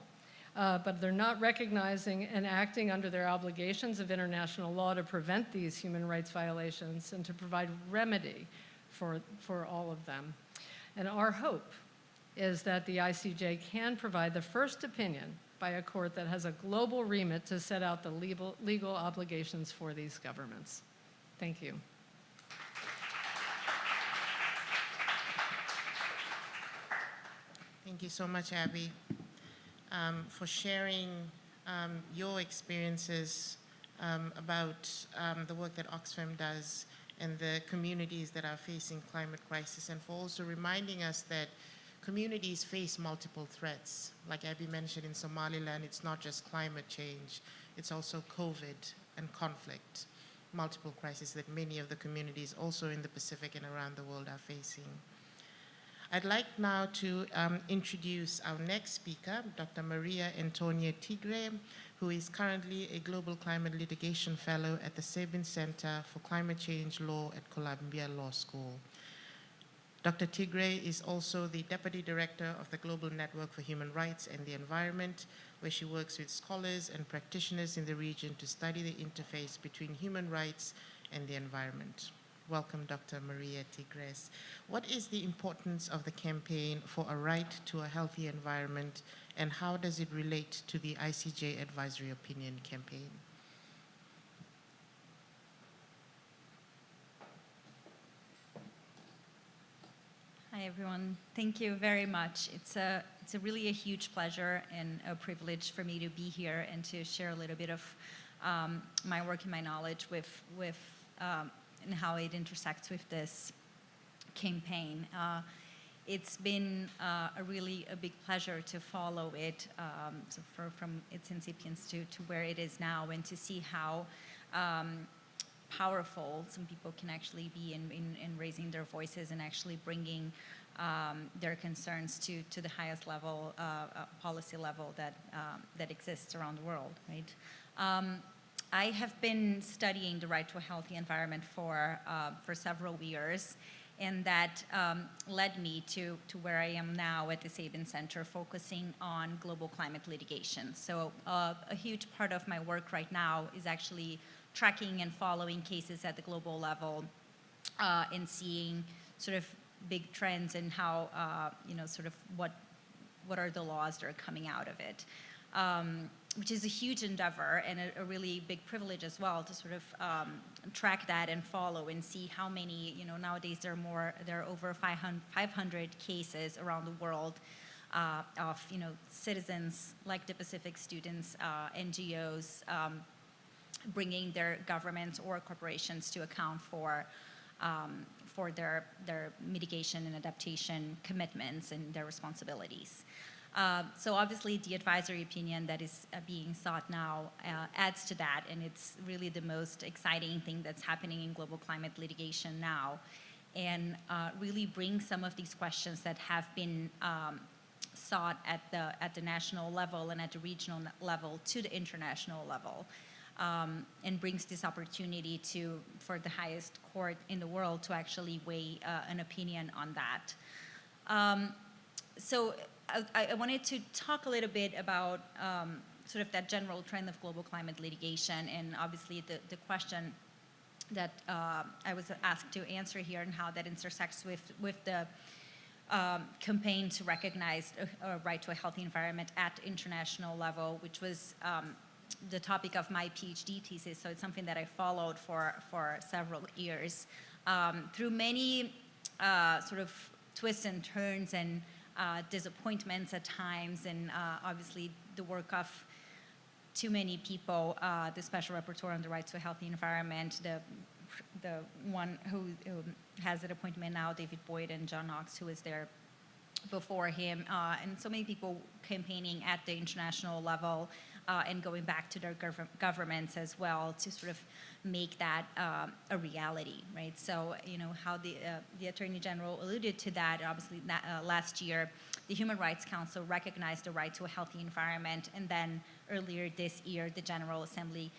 but they're not recognizing and acting under their obligations of international law to prevent these human rights violations and to provide remedy for all of them. And our hope is that the ICJ can provide the first opinion by a court that has a global remit to set out the legal obligations for these governments. Thank you. Thank you so much, Abby, for sharing your experiences about the work that Oxfam does and the communities that are facing climate crisis, and for also reminding us that communities face multiple threats. Like Abby mentioned, in Somaliland, it's not just climate change, it's also COVID and conflict, multiple crises that many of the communities also in the Pacific and around the world are facing. I'd like now to introduce our next speaker, Dr. Maria Antonia Tigre, who is currently a Global Climate Litigation Fellow at the Sabin Center for Climate Change Law at Columbia Law School. Dr. Tigre is also the Deputy Director of the Global Network for Human Rights and the Environment, where she works with scholars and practitioners in the region to study the interface between human rights and the environment. Welcome, Dr. Maria Tigres. What is the importance of the campaign for a right to a healthy environment, and how does it relate to the ICJ Advisory Opinion campaign? Hi, everyone. Thank you very much. It's really a huge pleasure and a privilege for me to be here and to share a little bit of my work and my knowledge with and how it intersects with this campaign. It's been a really big pleasure to follow it from its incipience to where it is now, and to see how powerful some people can actually be in raising their voices and actually bringing their concerns to the highest level, policy level that exists around the world, right? I have been studying the right to a healthy environment for several years, and that led me to where I am now at the Sabin Center, focusing on global climate litigation. So a huge part of my work right now is actually tracking and following cases at the global level and seeing sort of big trends and how, sort of what are the laws that are coming out of it. Which is a huge endeavor and a really big privilege as well to sort of track that and follow and see how many, nowadays there are over 500 cases around the world of, citizens like the Pacific students, NGOs, bringing their governments or corporations to account for their mitigation and adaptation commitments and their responsibilities. So obviously the advisory opinion that is being sought now adds to that, and it's really the most exciting thing that's happening in global climate litigation now, and really brings some of these questions that have been sought at the national level and at the regional level to the international level, and brings this opportunity for the highest court in the world to actually weigh an opinion on that. So I wanted to talk a little bit about sort of that general trend of global climate litigation, and obviously the question that I was asked to answer here and how that intersects with the campaign to recognize a right to a healthy environment at international level, which was the topic of my PhD thesis. So it's something that I followed for several years through many sort of twists and turns and disappointments at times, and obviously the work of too many people, the Special Rapporteur on the Right to a Healthy Environment, the one who has that appointment now, David Boyd, and John Knox, who was there before him, and so many people campaigning at the international level and going back to their governments as well to sort of make that a reality, right? So, you know, how the Attorney General alluded to that, obviously last year, the Human Rights Council recognized the right to a healthy environment, and then earlier this year, the General Assembly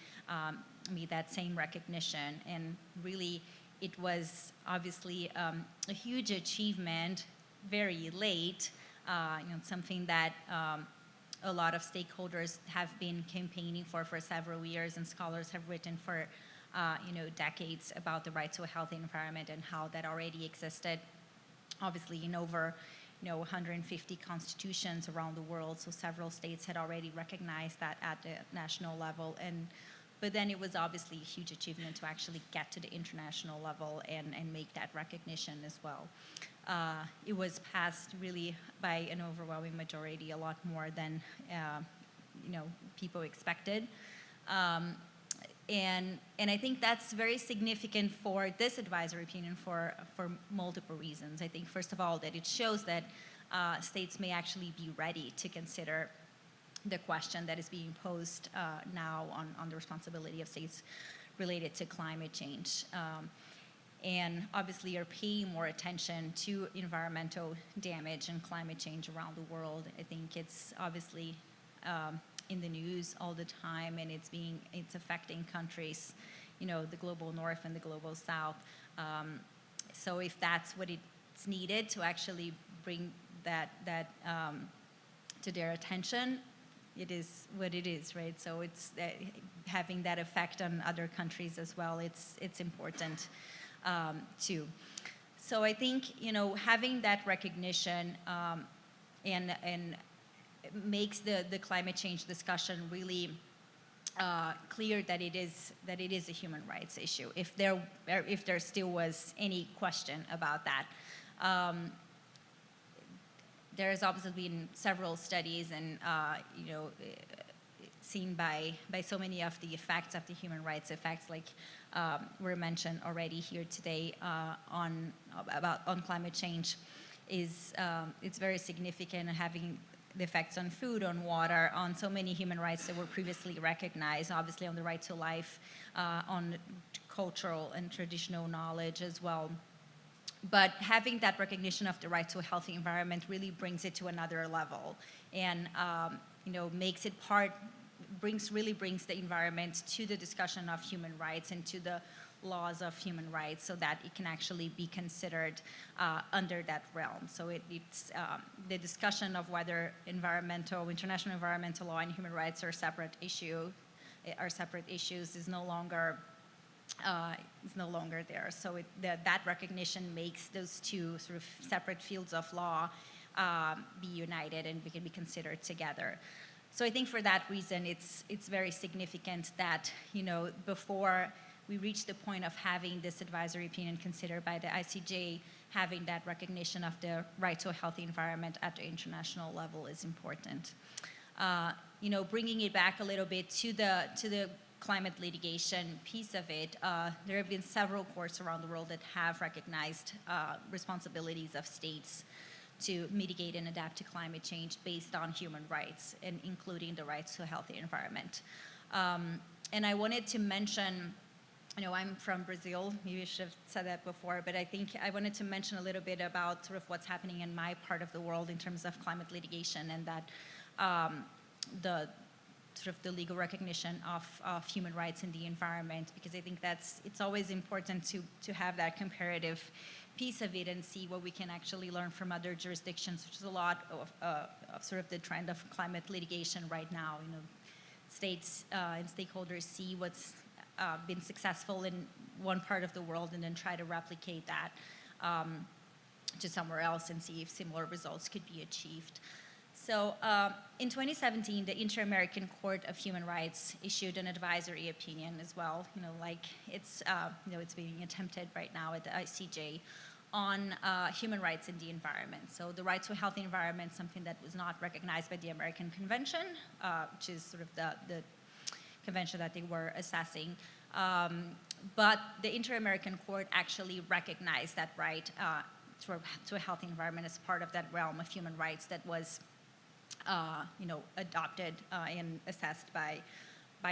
made that same recognition, and really it was obviously a huge achievement, very late, something that a lot of stakeholders have been campaigning for several years, and scholars have written for decades about the right to a healthy environment and how that already existed, obviously in over 150 constitutions around the world. So several states had already recognized that at the national level, but then it was obviously a huge achievement to actually get to the international level and make that recognition as well. It was passed really by an overwhelming majority, a lot more than people expected. And I think that's very significant for this advisory opinion for multiple reasons. I think, first of all, that it shows that states may actually be ready to consider the question that is being posed now on the responsibility of states related to climate change. And obviously are paying more attention to environmental damage and climate change around the world. I think it's obviously in the news all the time, and it's affecting countries, the global north and the global south. So if that's what it's needed to actually bring that to their attention, it is what it is, right? So it's having that effect on other countries as well. It's important too. So I think having that recognition and makes the climate change discussion really clear that it is a human rights issue. If there still was any question about that. There has obviously been several studies and seen by so many of the effects of the human rights effects, like were mentioned already here today on climate change, it's very significant, having the effects on food, on water, on so many human rights that were previously recognized, obviously on the right to life, on cultural and traditional knowledge as well. But having that recognition of the right to a healthy environment really brings it to another level, and makes it brings the environment to the discussion of human rights and to the laws of human rights, so that it can actually be considered under that realm. So it's the discussion of whether international environmental law and human rights are separate issues is no longer there. So that recognition makes those two sort of separate fields of law be united and can be considered together. So I think for that reason, it's very significant that before we reach the point of having this advisory opinion considered by the ICJ, having that recognition of the right to a healthy environment at the international level is important. Bringing it back a little bit to the climate litigation piece of it, there have been several courts around the world that have recognized responsibilities of states to mitigate and adapt to climate change based on human rights, and including the rights to a healthy environment. And I wanted to mention, I'm from Brazil, maybe I should have said that before, but I think I wanted to mention a little bit about sort of what's happening in my part of the world in terms of climate litigation, and that the legal recognition of human rights in the environment, because I think it's always important to have that comparative piece of it and see what we can actually learn from other jurisdictions, which is a lot of sort of the trend of climate litigation right now. You know, states and stakeholders see what's been successful in one part of the world and then try to replicate that to somewhere else and see if similar results could be achieved. So in 2017, the Inter-American Court of Human Rights issued an advisory opinion as well, you know, like it's being attempted right now at the ICJ on human rights in the environment. So the right to a healthy environment, something that was not recognized by the American Convention, which is sort of the convention that they were assessing. But the Inter-American Court actually recognized that right to a healthy environment as part of that realm of human rights that was adopted and assessed by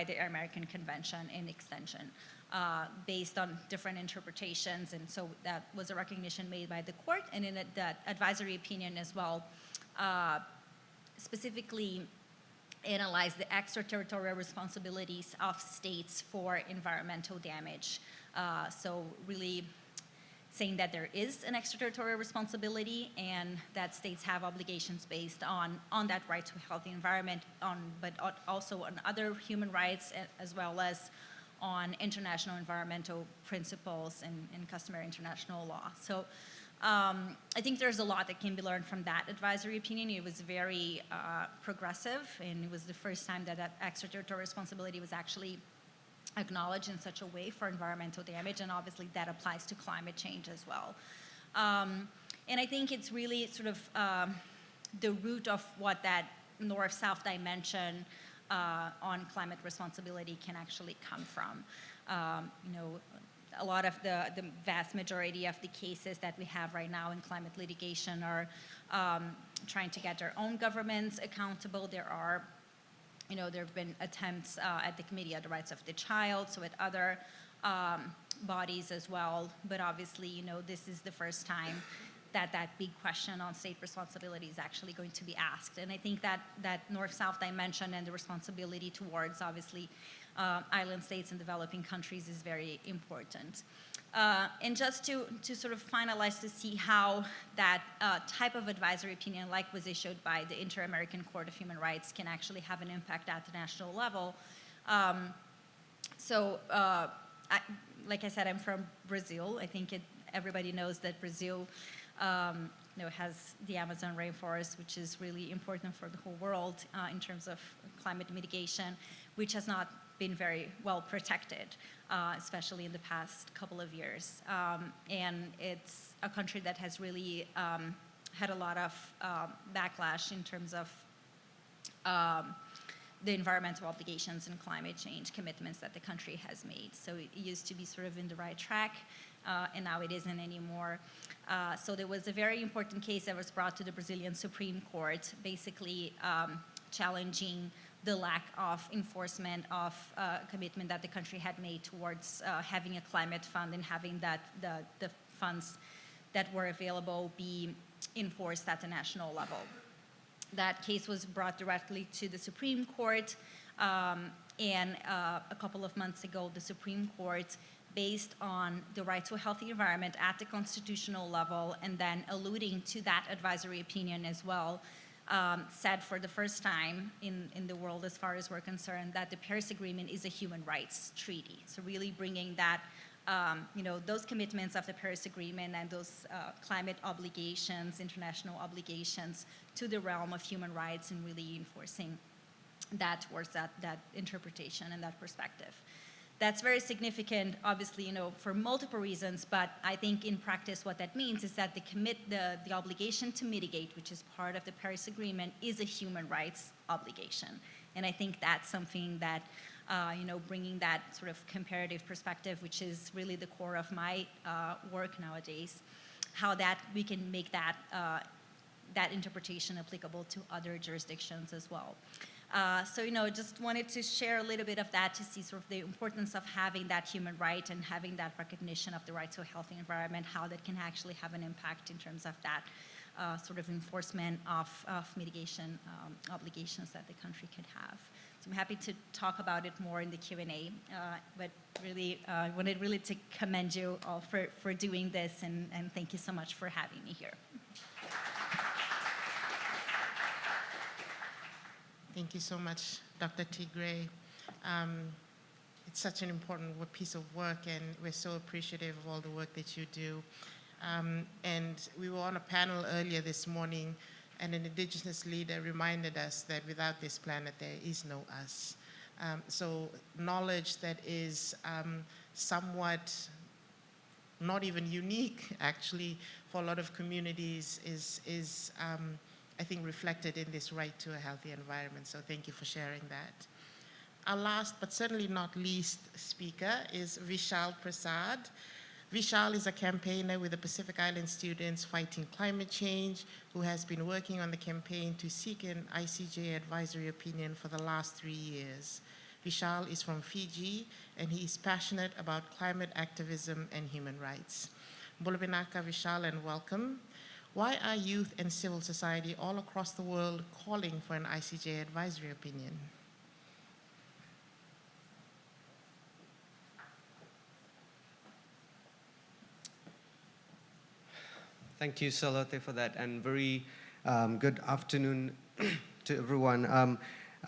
the American Convention in extension, based on different interpretations. And so that was a recognition made by the court. And in that advisory opinion as well, specifically analyzed the extraterritorial responsibilities of states for environmental damage. So really saying that there is an extraterritorial responsibility and that states have obligations based on that right to a healthy environment, but also on other human rights, as well as on international environmental principles and customary international law. So I think there's a lot that can be learned from that advisory opinion. It was very progressive, and it was the first time that extraterritorial responsibility was actually acknowledged in such a way for environmental damage, and obviously that applies to climate change as well. And I think it's really sort of the root of what that north-south dimension on climate responsibility can actually come from. A lot of the vast majority of the cases that we have right now in climate litigation are trying to get their own governments accountable. There have been attempts at the Committee on the Rights of the Child, so at other bodies as well. But obviously, this is the first time that big question on state responsibility is actually going to be asked. And I think that north-south dimension and the responsibility towards, obviously, island states and developing countries is very important. And just to sort of finalize to see how that type of advisory opinion, like was issued by the Inter-American Court of Human Rights, can actually have an impact at the national level. Like I said, I'm from Brazil. I think everybody knows that Brazil has the Amazon rainforest, which is really important for the whole world in terms of climate mitigation, which has not been very well protected, especially in the past couple of years. And it's a country that has really had a lot of backlash in terms of the environmental obligations and climate change commitments that the country has made. So it used to be sort of in the right track, and now it isn't anymore. So there was a very important case that was brought to the Brazilian Supreme Court, basically challenging the lack of enforcement of commitment that the country had made towards having a climate fund and having the funds that were available be enforced at the national level. That case was brought directly to the Supreme Court, and a couple of months ago, the Supreme Court, based on the right to a healthy environment at the constitutional level, and then alluding to that advisory opinion as well, said for the first time in the world, as far as we're concerned, that the Paris Agreement is a human rights treaty. So really bringing that, those commitments of the Paris Agreement and those climate obligations, international obligations, to the realm of human rights, and really enforcing that towards that interpretation and that perspective. That's very significant, obviously, for multiple reasons, but I think in practice what that means is that the obligation to mitigate, which is part of the Paris Agreement, is a human rights obligation. And I think that's something that, bringing that sort of comparative perspective, which is really the core of my work nowadays, how that we can make that interpretation applicable to other jurisdictions as well. Just wanted to share a little bit of that to see sort of the importance of having that human right and having that recognition of the right to a healthy environment, how that can actually have an impact in terms of that sort of enforcement of mitigation obligations that the country could have. So I'm happy to talk about it more in the Q&A, but really wanted really to commend you all for doing this, and thank you so much for having me here. Thank you so much, Dr. T. Gray. It's such an important piece of work, and we're so appreciative of all the work that you do. And we were on a panel earlier this morning, and an Indigenous leader reminded us that without this planet, there is no us. So knowledge that is somewhat not even unique, actually, for a lot of communities is I think, reflected in this right to a healthy environment. So thank you for sharing that. Our last, but certainly not least, speaker is Vishal Prasad. Vishal is a campaigner with the Pacific Island students fighting climate change, who has been working on the campaign to seek an ICJ advisory opinion for the last 3 years. Vishal is from Fiji, and he is passionate about climate activism and human rights. Bulabinaka Vishal, and welcome. Why are youth and civil society all across the world calling for an ICJ advisory opinion? Thank you, Salote, for that, and very good afternoon to everyone.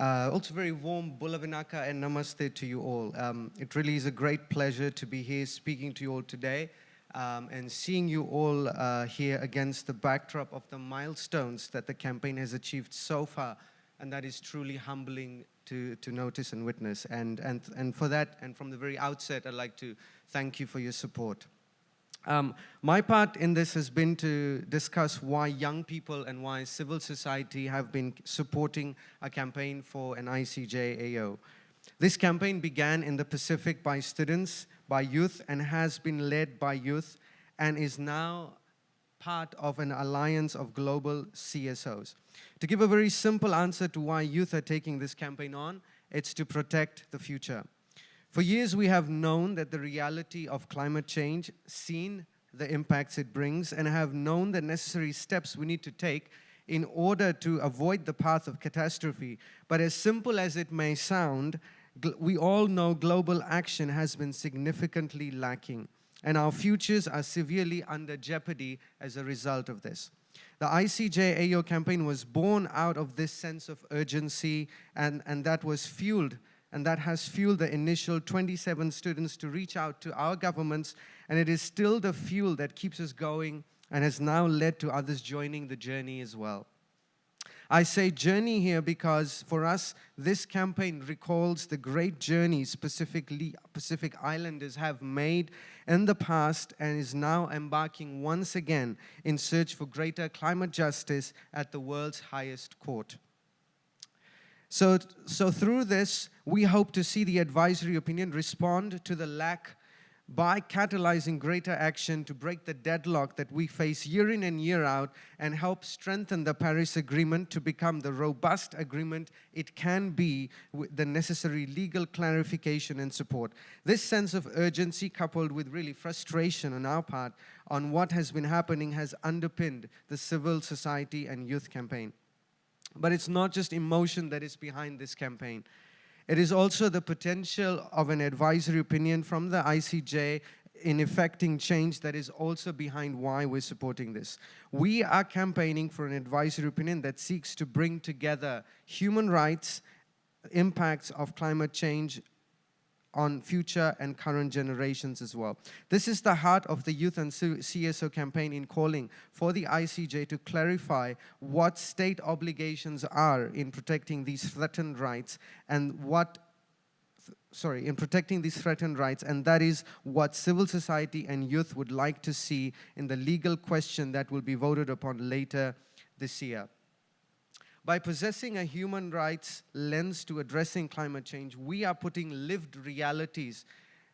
Also very warm Bulavinaka and Namaste to you all. It really is a great pleasure to be here speaking to you all today, and seeing you all here against the backdrop of the milestones that the campaign has achieved so far, and that is truly humbling to notice and witness. And for that, and from the very outset, I'd like to thank you for your support. My part in this has been to discuss why young people and why civil society have been supporting a campaign for an ICJAO. This campaign began in the Pacific by students, by youth, and has been led by youth, and is now part of an alliance of global CSOs. To give a very simple answer to why youth are taking this campaign on, it's to protect the future. For years, we have known that the reality of climate change, seen the impacts it brings, and have known the necessary steps we need to take in order to avoid the path of catastrophe. But as simple as it may sound, we all know global action has been significantly lacking, and our futures are severely under jeopardy as a result of this. The ICJAO campaign was born out of this sense of urgency, and that was fueled. And that has fueled the initial 27 students to reach out to our governments, and it is still the fuel that keeps us going and has now led to others joining the journey as well. I say journey here because for us, this campaign recalls the great journeys Pacific Islanders have made in the past, and is now embarking once again in search for greater climate justice at the world's highest court. So through this, we hope to see the advisory opinion respond to the lack by catalyzing greater action to break the deadlock that we face year in and year out, and help strengthen the Paris Agreement to become the robust agreement it can be, with the necessary legal clarification and support. This sense of urgency, coupled with really frustration on our part on what has been happening, has underpinned the civil society and youth campaign. But it's not just emotion that is behind this campaign. It is also the potential of an advisory opinion from the ICJ in effecting change that is also behind why we're supporting this. We are campaigning for an advisory opinion that seeks to bring together human rights, impacts of climate change on future and current generations as well. This is the heart of the Youth and CSO campaign in calling for the ICJ to clarify what state obligations are in protecting these threatened rights, and and that is what civil society and youth would like to see in the legal question that will be voted upon later this year. By possessing a human rights lens to addressing climate change, we are putting lived realities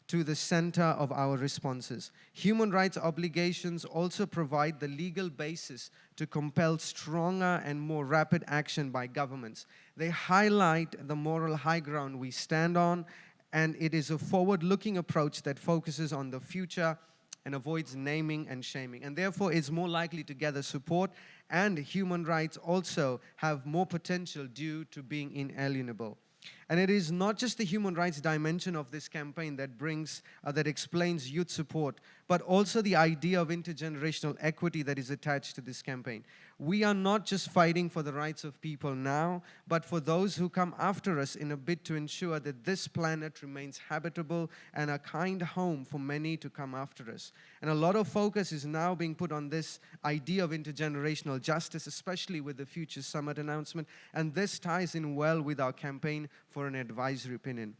to the center of our responses. Human rights obligations also provide the legal basis to compel stronger and more rapid action by governments. They highlight the moral high ground we stand on, and it is a forward-looking approach that focuses on the future and avoids naming and shaming, and therefore is more likely to gather support, and human rights also have more potential due to being inalienable. And it is not just the human rights dimension of this campaign that explains youth support, but also the idea of intergenerational equity that is attached to this campaign. We are not just fighting for the rights of people now, but for those who come after us in a bid to ensure that this planet remains habitable and a kind home for many to come after us. And a lot of focus is now being put on this idea of intergenerational justice, especially with the Future Summit announcement, and this ties in well with our campaign for an advisory opinion.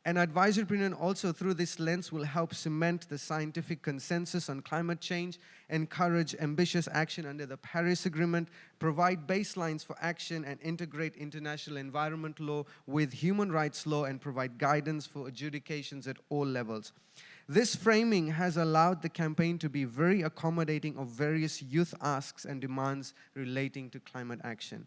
An advisory opinion also through this lens will help cement the scientific consensus on climate change, encourage ambitious action under the Paris Agreement, provide baselines for action and integrate international environment law with human rights law and provide guidance for adjudications at all levels. This framing has allowed the campaign to be very accommodating of various youth asks and demands relating to climate action.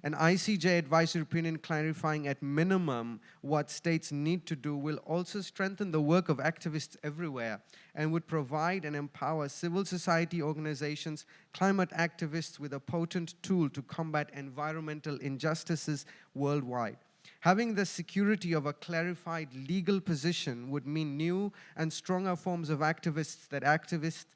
An ICJ advisory opinion clarifying at minimum what states need to do will also strengthen the work of activists everywhere and would provide and empower civil society organizations, climate activists with a potent tool to combat environmental injustices worldwide. Having the security of a clarified legal position would mean new and stronger forms of actions that activists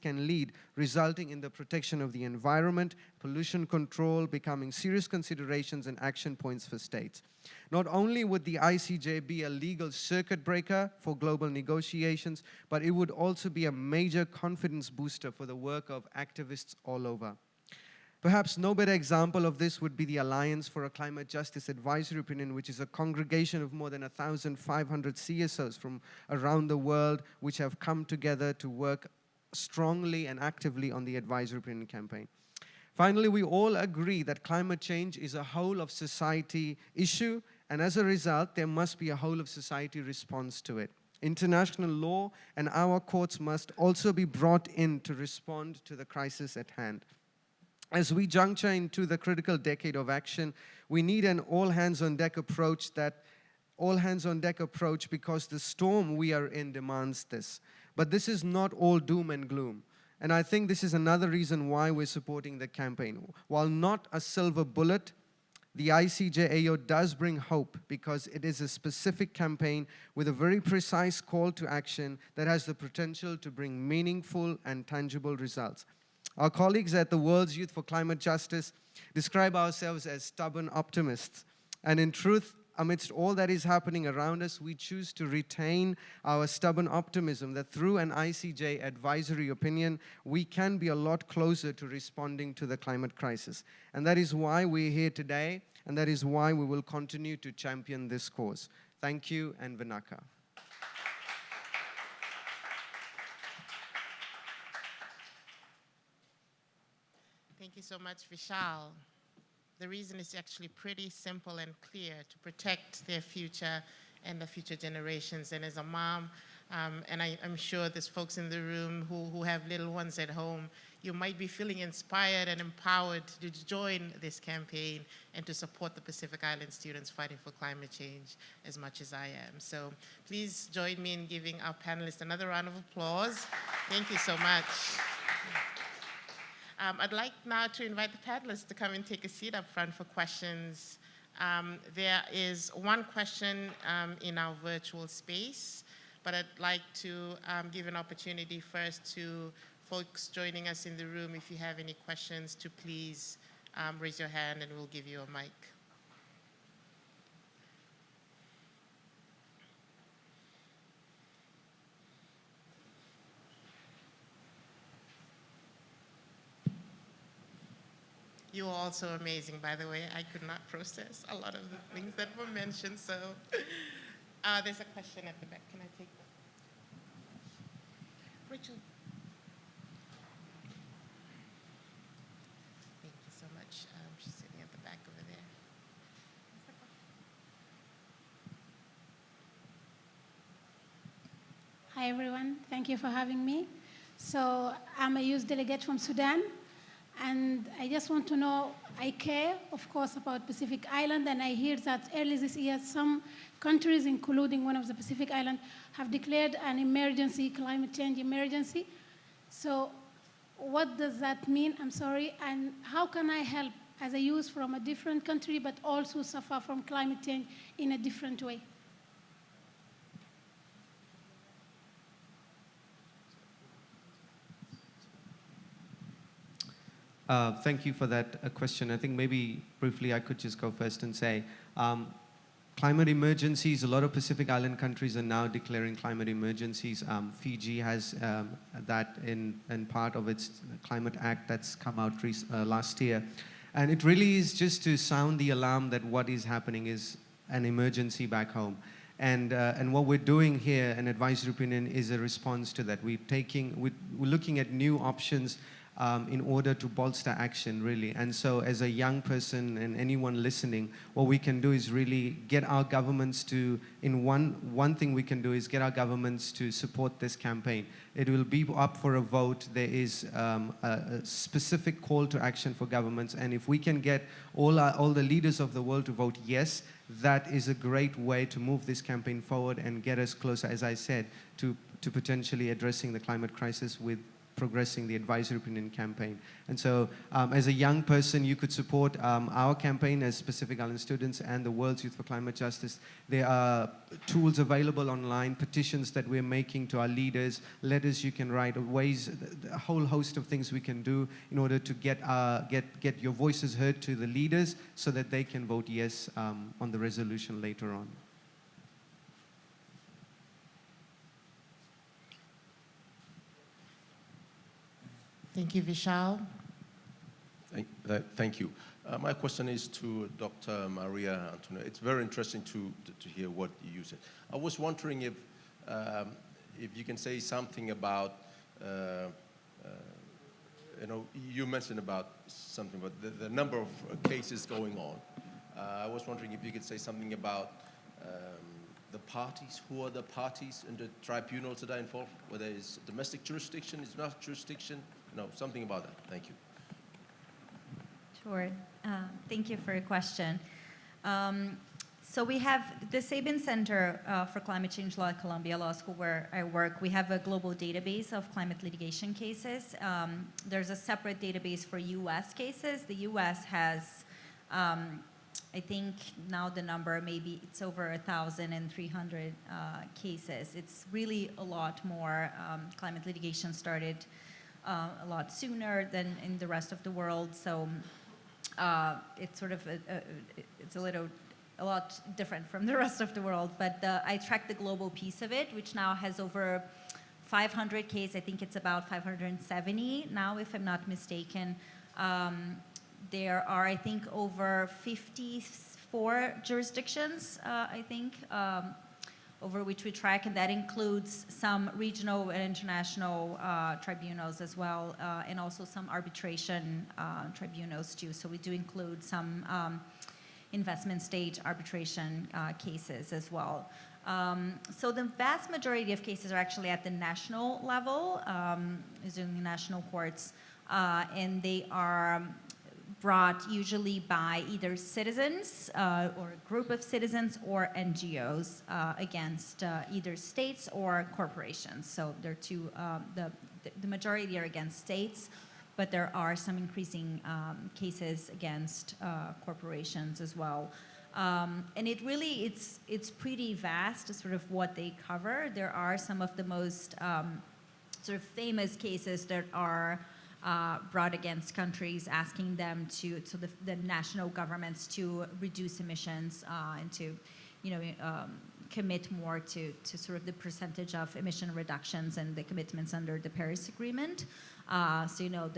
can lead, resulting in the protection of the environment, pollution control becoming serious considerations and action points for states. Not only would the ICJ be a legal circuit breaker for global negotiations, but it would also be a major confidence booster for the work of activists all over. Perhaps no better example of this would be the Alliance for a Climate Justice Advisory Opinion, which is a congregation of more than 1,500 CSOs from around the world which have come together to work strongly and actively on the advisory opinion campaign. Finally, we all agree that climate change is a whole of society issue, and as a result, there must be a whole of society response to it. International law and our courts must also be brought in to respond to the crisis at hand. As we juncture into the critical decade of action, we need an all-hands-on-deck approach because the storm we are in demands this. But this is not all doom and gloom. And I think this is another reason why we're supporting the campaign. While not a silver bullet, the ICJAO does bring hope because it is a specific campaign with a very precise call to action that has the potential to bring meaningful and tangible results. Our colleagues at the World's Youth for Climate Justice describe ourselves as stubborn optimists. And in truth, amidst all that is happening around us, we choose to retain our stubborn optimism that through an ICJ advisory opinion, we can be a lot closer to responding to the climate crisis. And that is why we're here today, and that is why we will continue to champion this cause. Thank you, and Vinaka. Thank you so much, Vishal. The reason is actually pretty simple and clear: to protect their future and the future generations. And as a mom, and I'm sure there's folks in the room who have little ones at home, you might be feeling inspired and empowered to join this campaign and to support the Pacific Island students fighting for climate change as much as I am. So please join me in giving our panelists another round of applause. Thank you so much. I'd like now to invite the panelists to come and take a seat up front for questions. There is one question in our virtual space, but I'd like to give an opportunity first to folks joining us in the room. If you have any questions, to please raise your hand and we'll give you a mic. You are also amazing, by the way. I could not process a lot of the things that were mentioned, so there's a question at the back. Can I take that? Rachel. Thank you so much. She's sitting at the back over there. Hi, everyone. Thank you for having me. So I'm a youth delegate from Sudan. And I just want to know, I care, of course, about Pacific Island, and I hear that early this year, some countries, including one of the Pacific Islands, have declared an emergency, climate change emergency. So what does that mean? I'm sorry. And how can I help as a youth from a different country, but also suffer from climate change in a different way? Thank you for that question. I think maybe briefly I could just go first and say, climate emergencies, a lot of Pacific Island countries are now declaring climate emergencies. Fiji has that in part of its Climate Act that's come out last year. And it really is just to sound the alarm that what is happening is an emergency back home. And what we're doing here, an advisory opinion, is a response to that. We're looking at new options in order to bolster action, really. And so as a young person and anyone listening, what we can do is really get our governments to, one thing we can do is get our governments to support this campaign. It will be up for a vote. There is a specific call to action for governments, and if we can get all the leaders of the world to vote yes, that is a great way to move this campaign forward and get us closer, as I said, to potentially addressing the climate crisis with progressing the advisory opinion campaign. And so as a young person, you could support our campaign as Pacific Island students and the World's Youth for Climate Justice. There are tools available online, petitions that we're making to our leaders, letters you can write, ways, a whole host of things we can do in order to get your voices heard to the leaders so that they can vote yes on the resolution later on. Thank you, Vishal. Thank you. My question is to Dr. Maria Antonio. It's very interesting to hear what you said. I was wondering if you can say something about, you mentioned about something about the number of cases going on. I was wondering if you could say something about the parties. Who are the parties in the tribunals that are involved? Whether it's domestic jurisdiction, it's not jurisdiction. No, something about that. Thank you. Sure. Thank you for your question. So we have the Sabin Center for Climate Change Law at Columbia Law School, where I work. We have a global database of climate litigation cases. There's a separate database for U.S. cases. The U.S. has, I think now the number, maybe it's over 1,300 cases. It's really a lot more. Climate litigation started a lot sooner than in the rest of the world, so it's sort of it's a lot different from the rest of the world. But I tracked the global piece of it, which now has over 500 cases. I think it's about 570 now, if I'm not mistaken. There are, I think, over 54 jurisdictions, I think, over which we track, and that includes some regional and international tribunals as well, and also some arbitration tribunals too. So we do include some investment stage arbitration cases as well. So the vast majority of cases are actually at the national level, is in the national courts, and they are brought usually by either citizens or a group of citizens or NGOs against either states or corporations. So there are two, the majority are against states, but there are some increasing cases against corporations as well. And it really, it's pretty vast, sort of what they cover. There are some of the most sort of famous cases that are brought against countries, asking them to, so the national governments to reduce emissions and to, commit more to sort of the percentage of emission reductions and the commitments under the Paris Agreement. So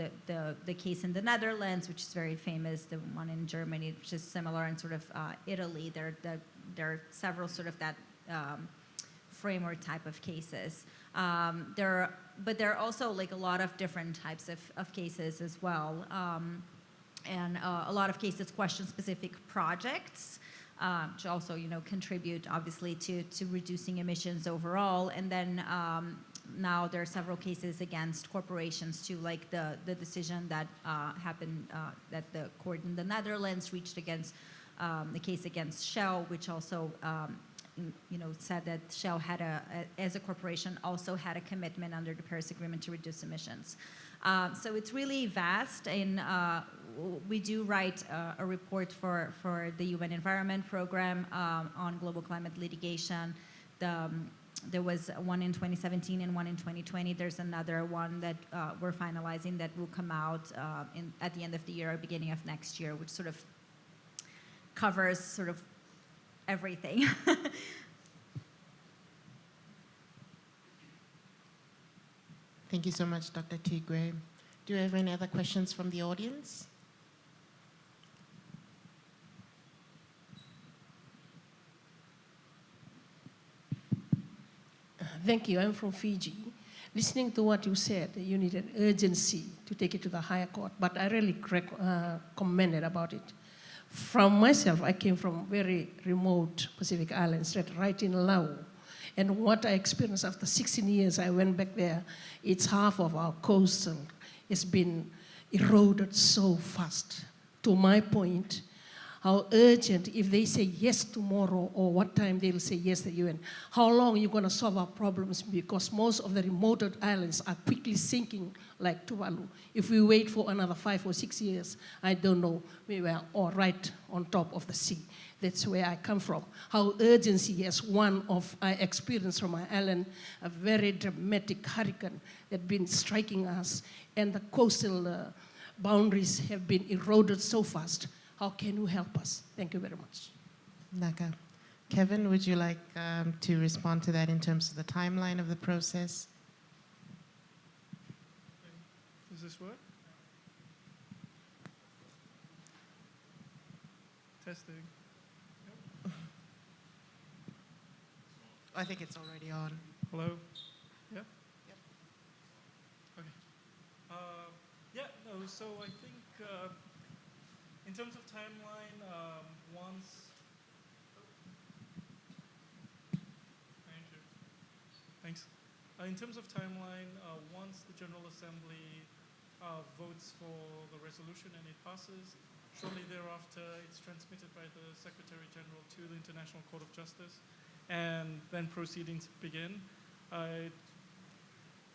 the case in the Netherlands, which is very famous, the one in Germany, which is similar, and sort of Italy. There are several sort of that framework type of cases. But there are also like a lot of different types of cases as well. And a lot of cases question specific projects, which also contribute obviously to reducing emissions overall. And then now there are several cases against corporations too, like the decision that happened that the court in the Netherlands reached against the case against Shell, which also said that Shell had as a corporation, also had a commitment under the Paris Agreement to reduce emissions. So it's really vast, and we do write a report for the UN Environment Program on global climate litigation. There was one in 2017 and one in 2020. There's another one that we're finalizing that will come out at the end of the year or beginning of next year, which sort of covers sort of everything. Thank you so much, Dr. Tigre. Do you have any other questions from the audience? Thank you. I'm from Fiji. Listening to what you said, you need an urgency to take it to the higher court, but I really commended about it. From myself, I came from very remote Pacific Islands, right in Laos. And what I experienced after 16 years, I went back there, it's half of our coastal has been eroded so fast. To my point, how urgent, if they say yes tomorrow, or what time they'll say yes to the UN, how long are you going to solve our problems? Because most of the remote islands are quickly sinking like Tuvalu. If we wait for another 5 or 6 years, I don't know, we were all right on top of the sea. That's where I come from. How urgency is one of I experienced from my island, a very dramatic hurricane that been striking us, and the coastal boundaries have been eroded so fast. How can you help us? Thank you very much. Naka. Kevin, would you like to respond to that in terms of the timeline of the process? Does this work? Testing. I think it's already on. Hello? Yeah? Yep. Okay. So I think in terms of timeline, in terms of timeline, once the General Assembly votes for the resolution and it passes, shortly thereafter it's transmitted by the Secretary General to the International Court of Justice, and then proceedings begin.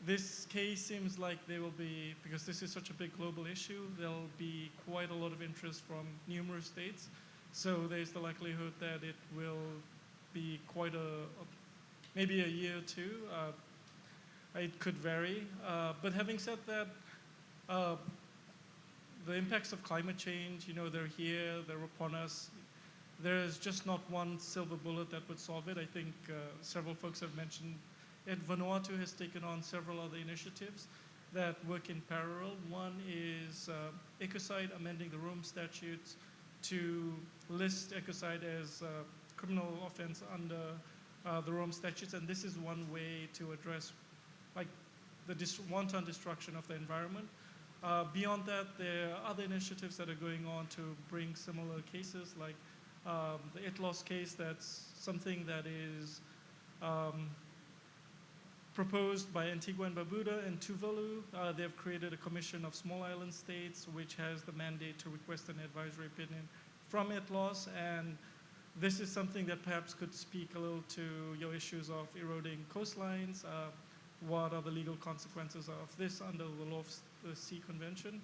This case seems like there will be, because this is such a big global issue, there'll be quite a lot of interest from numerous states. So there's the likelihood that it will be quite maybe a year or two. It could vary. But having said that, the impacts of climate change, they're here, they're upon us. There's just not one silver bullet that would solve it. I think several folks have mentioned it. Vanuatu has taken on several other initiatives that work in parallel. One is ecocide, amending the Rome statutes to list ecocide as a criminal offense under the Rome statutes, and this is one way to address the wanton destruction of the environment. Beyond that, there are other initiatives that are going on to bring similar cases, like the ITLOS case. That's something that is proposed by Antigua and Barbuda and Tuvalu. They've created a commission of small island states which has the mandate to request an advisory opinion from ITLOS, and this is something that perhaps could speak a little to your issues of eroding coastlines. What are the legal consequences of this under the Law of the Sea Convention?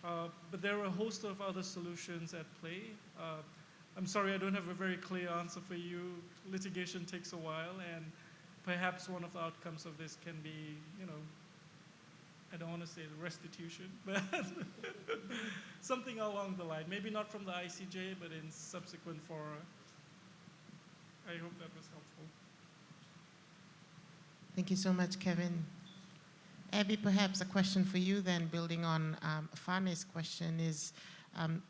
But there are a host of other solutions at play. I'm sorry, I don't have a very clear answer for you. Litigation takes a while, and perhaps one of the outcomes of this can be, I don't want to say restitution, but something along the line. Maybe not from the ICJ, but in subsequent fora. I hope that was helpful. Thank you so much, Kevin. Abby, perhaps a question for you then, building on Fane's question, is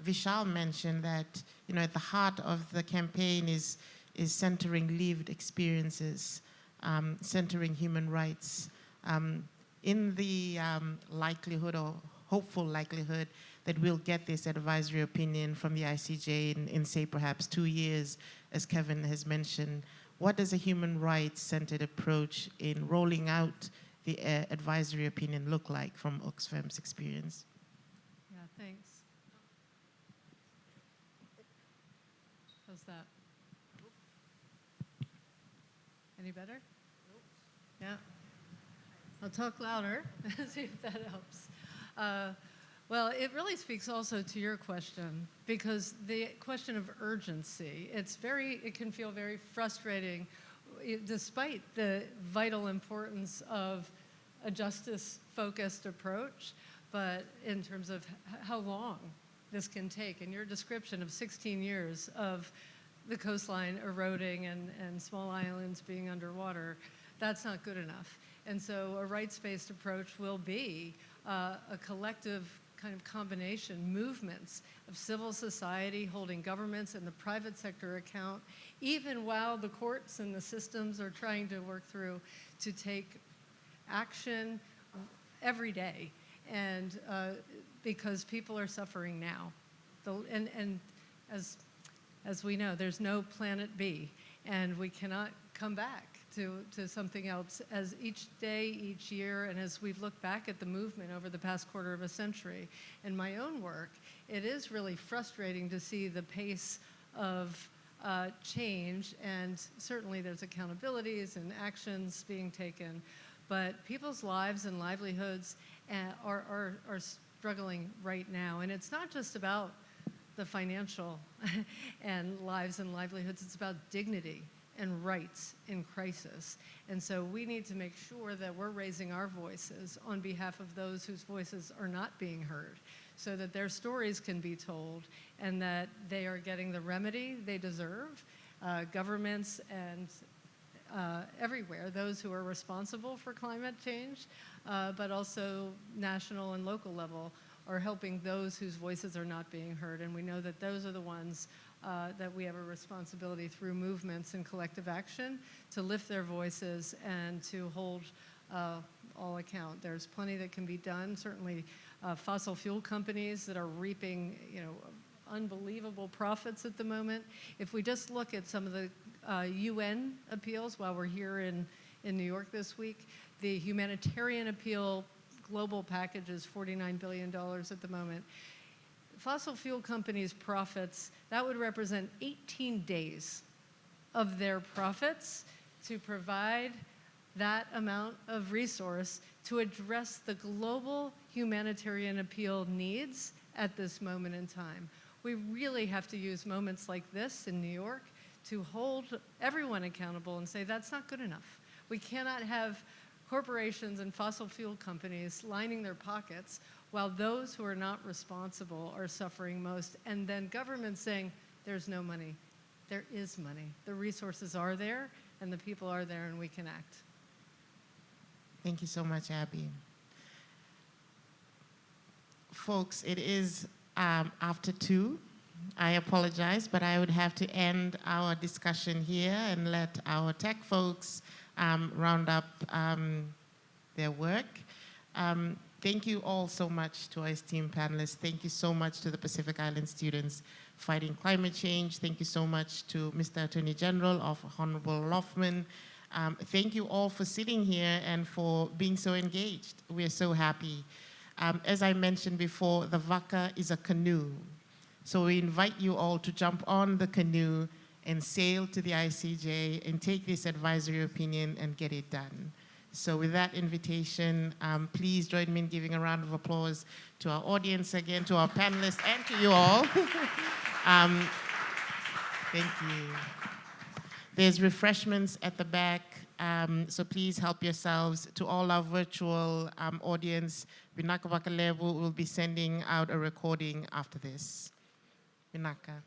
Vishal mentioned that, at the heart of the campaign is centering lived experiences, centering human rights. In the likelihood or hopeful likelihood that we'll get this advisory opinion from the ICJ in say, perhaps 2 years, as Kevin has mentioned, what does a human rights-centered approach in rolling out the advisory opinion look like from Oxfam's experience? Yeah, thanks. How's that? Any better? Yeah. I'll talk louder, see if that helps. Well, it really speaks also to your question, because the question of urgency, it can feel very frustrating, despite the vital importance of a justice-focused approach, but in terms of how long this can take. And your description of 16 years of the coastline eroding and small islands being underwater, that's not good enough. And so a rights-based approach will be a collective kind of combination, movements of civil society holding governments and the private sector account, even while the courts and the systems are trying to work through to take action every day. And because people are suffering now. And as we know, there's no planet B, and we cannot come back to something else as each day, each year, and as we've looked back at the movement over the past quarter of a century. In my own work, it is really frustrating to see the pace of change, and certainly there's accountabilities and actions being taken, but people's lives and livelihoods are struggling right now. And it's not just about the financial and lives and livelihoods, it's about dignity and rights in crisis. And so we need to make sure that we're raising our voices on behalf of those whose voices are not being heard, so that their stories can be told and that they are getting the remedy they deserve. Governments and everywhere, those who are responsible for climate change, but also national and local level, are helping those whose voices are not being heard. And we know that those are the ones that we have a responsibility through movements and collective action to lift their voices and to hold all account. There's plenty that can be done. Certainly fossil fuel companies that are reaping, unbelievable profits at the moment. If we just look at some of the UN appeals while we're here in New York this week, the humanitarian appeal global package is $49 billion at the moment. Fossil fuel companies' profits, that would represent 18 days of their profits to provide that amount of resource to address the global humanitarian appeal needs at this moment in time. We really have to use moments like this in New York to hold everyone accountable and say that's not good enough. We cannot have corporations and fossil fuel companies lining their pockets while those who are not responsible are suffering most, and then governments saying there's no money. There is money. The resources are there, and the people are there, and we can act. Thank you so much, Abby. Folks, it is after 2. I apologize, but I would have to end our discussion here and let our tech folks round up their work. Thank you all so much to our esteemed panelists. Thank you so much to the Pacific Island students fighting climate change. Thank you so much to Mr. Attorney General of Honorable Loftman. Thank you all for sitting here and for being so engaged. We're so happy. As I mentioned before, the VACA is a canoe. So we invite you all to jump on the canoe and sail to the ICJ and take this advisory opinion and get it done. So with that invitation, please join me in giving a round of applause to our audience again, to our panelists, and to you all. Thank you. There's refreshments at the back, so please help yourselves. To all our virtual audience, Vinaka Vakalevu will be sending out a recording after this. Vinaka.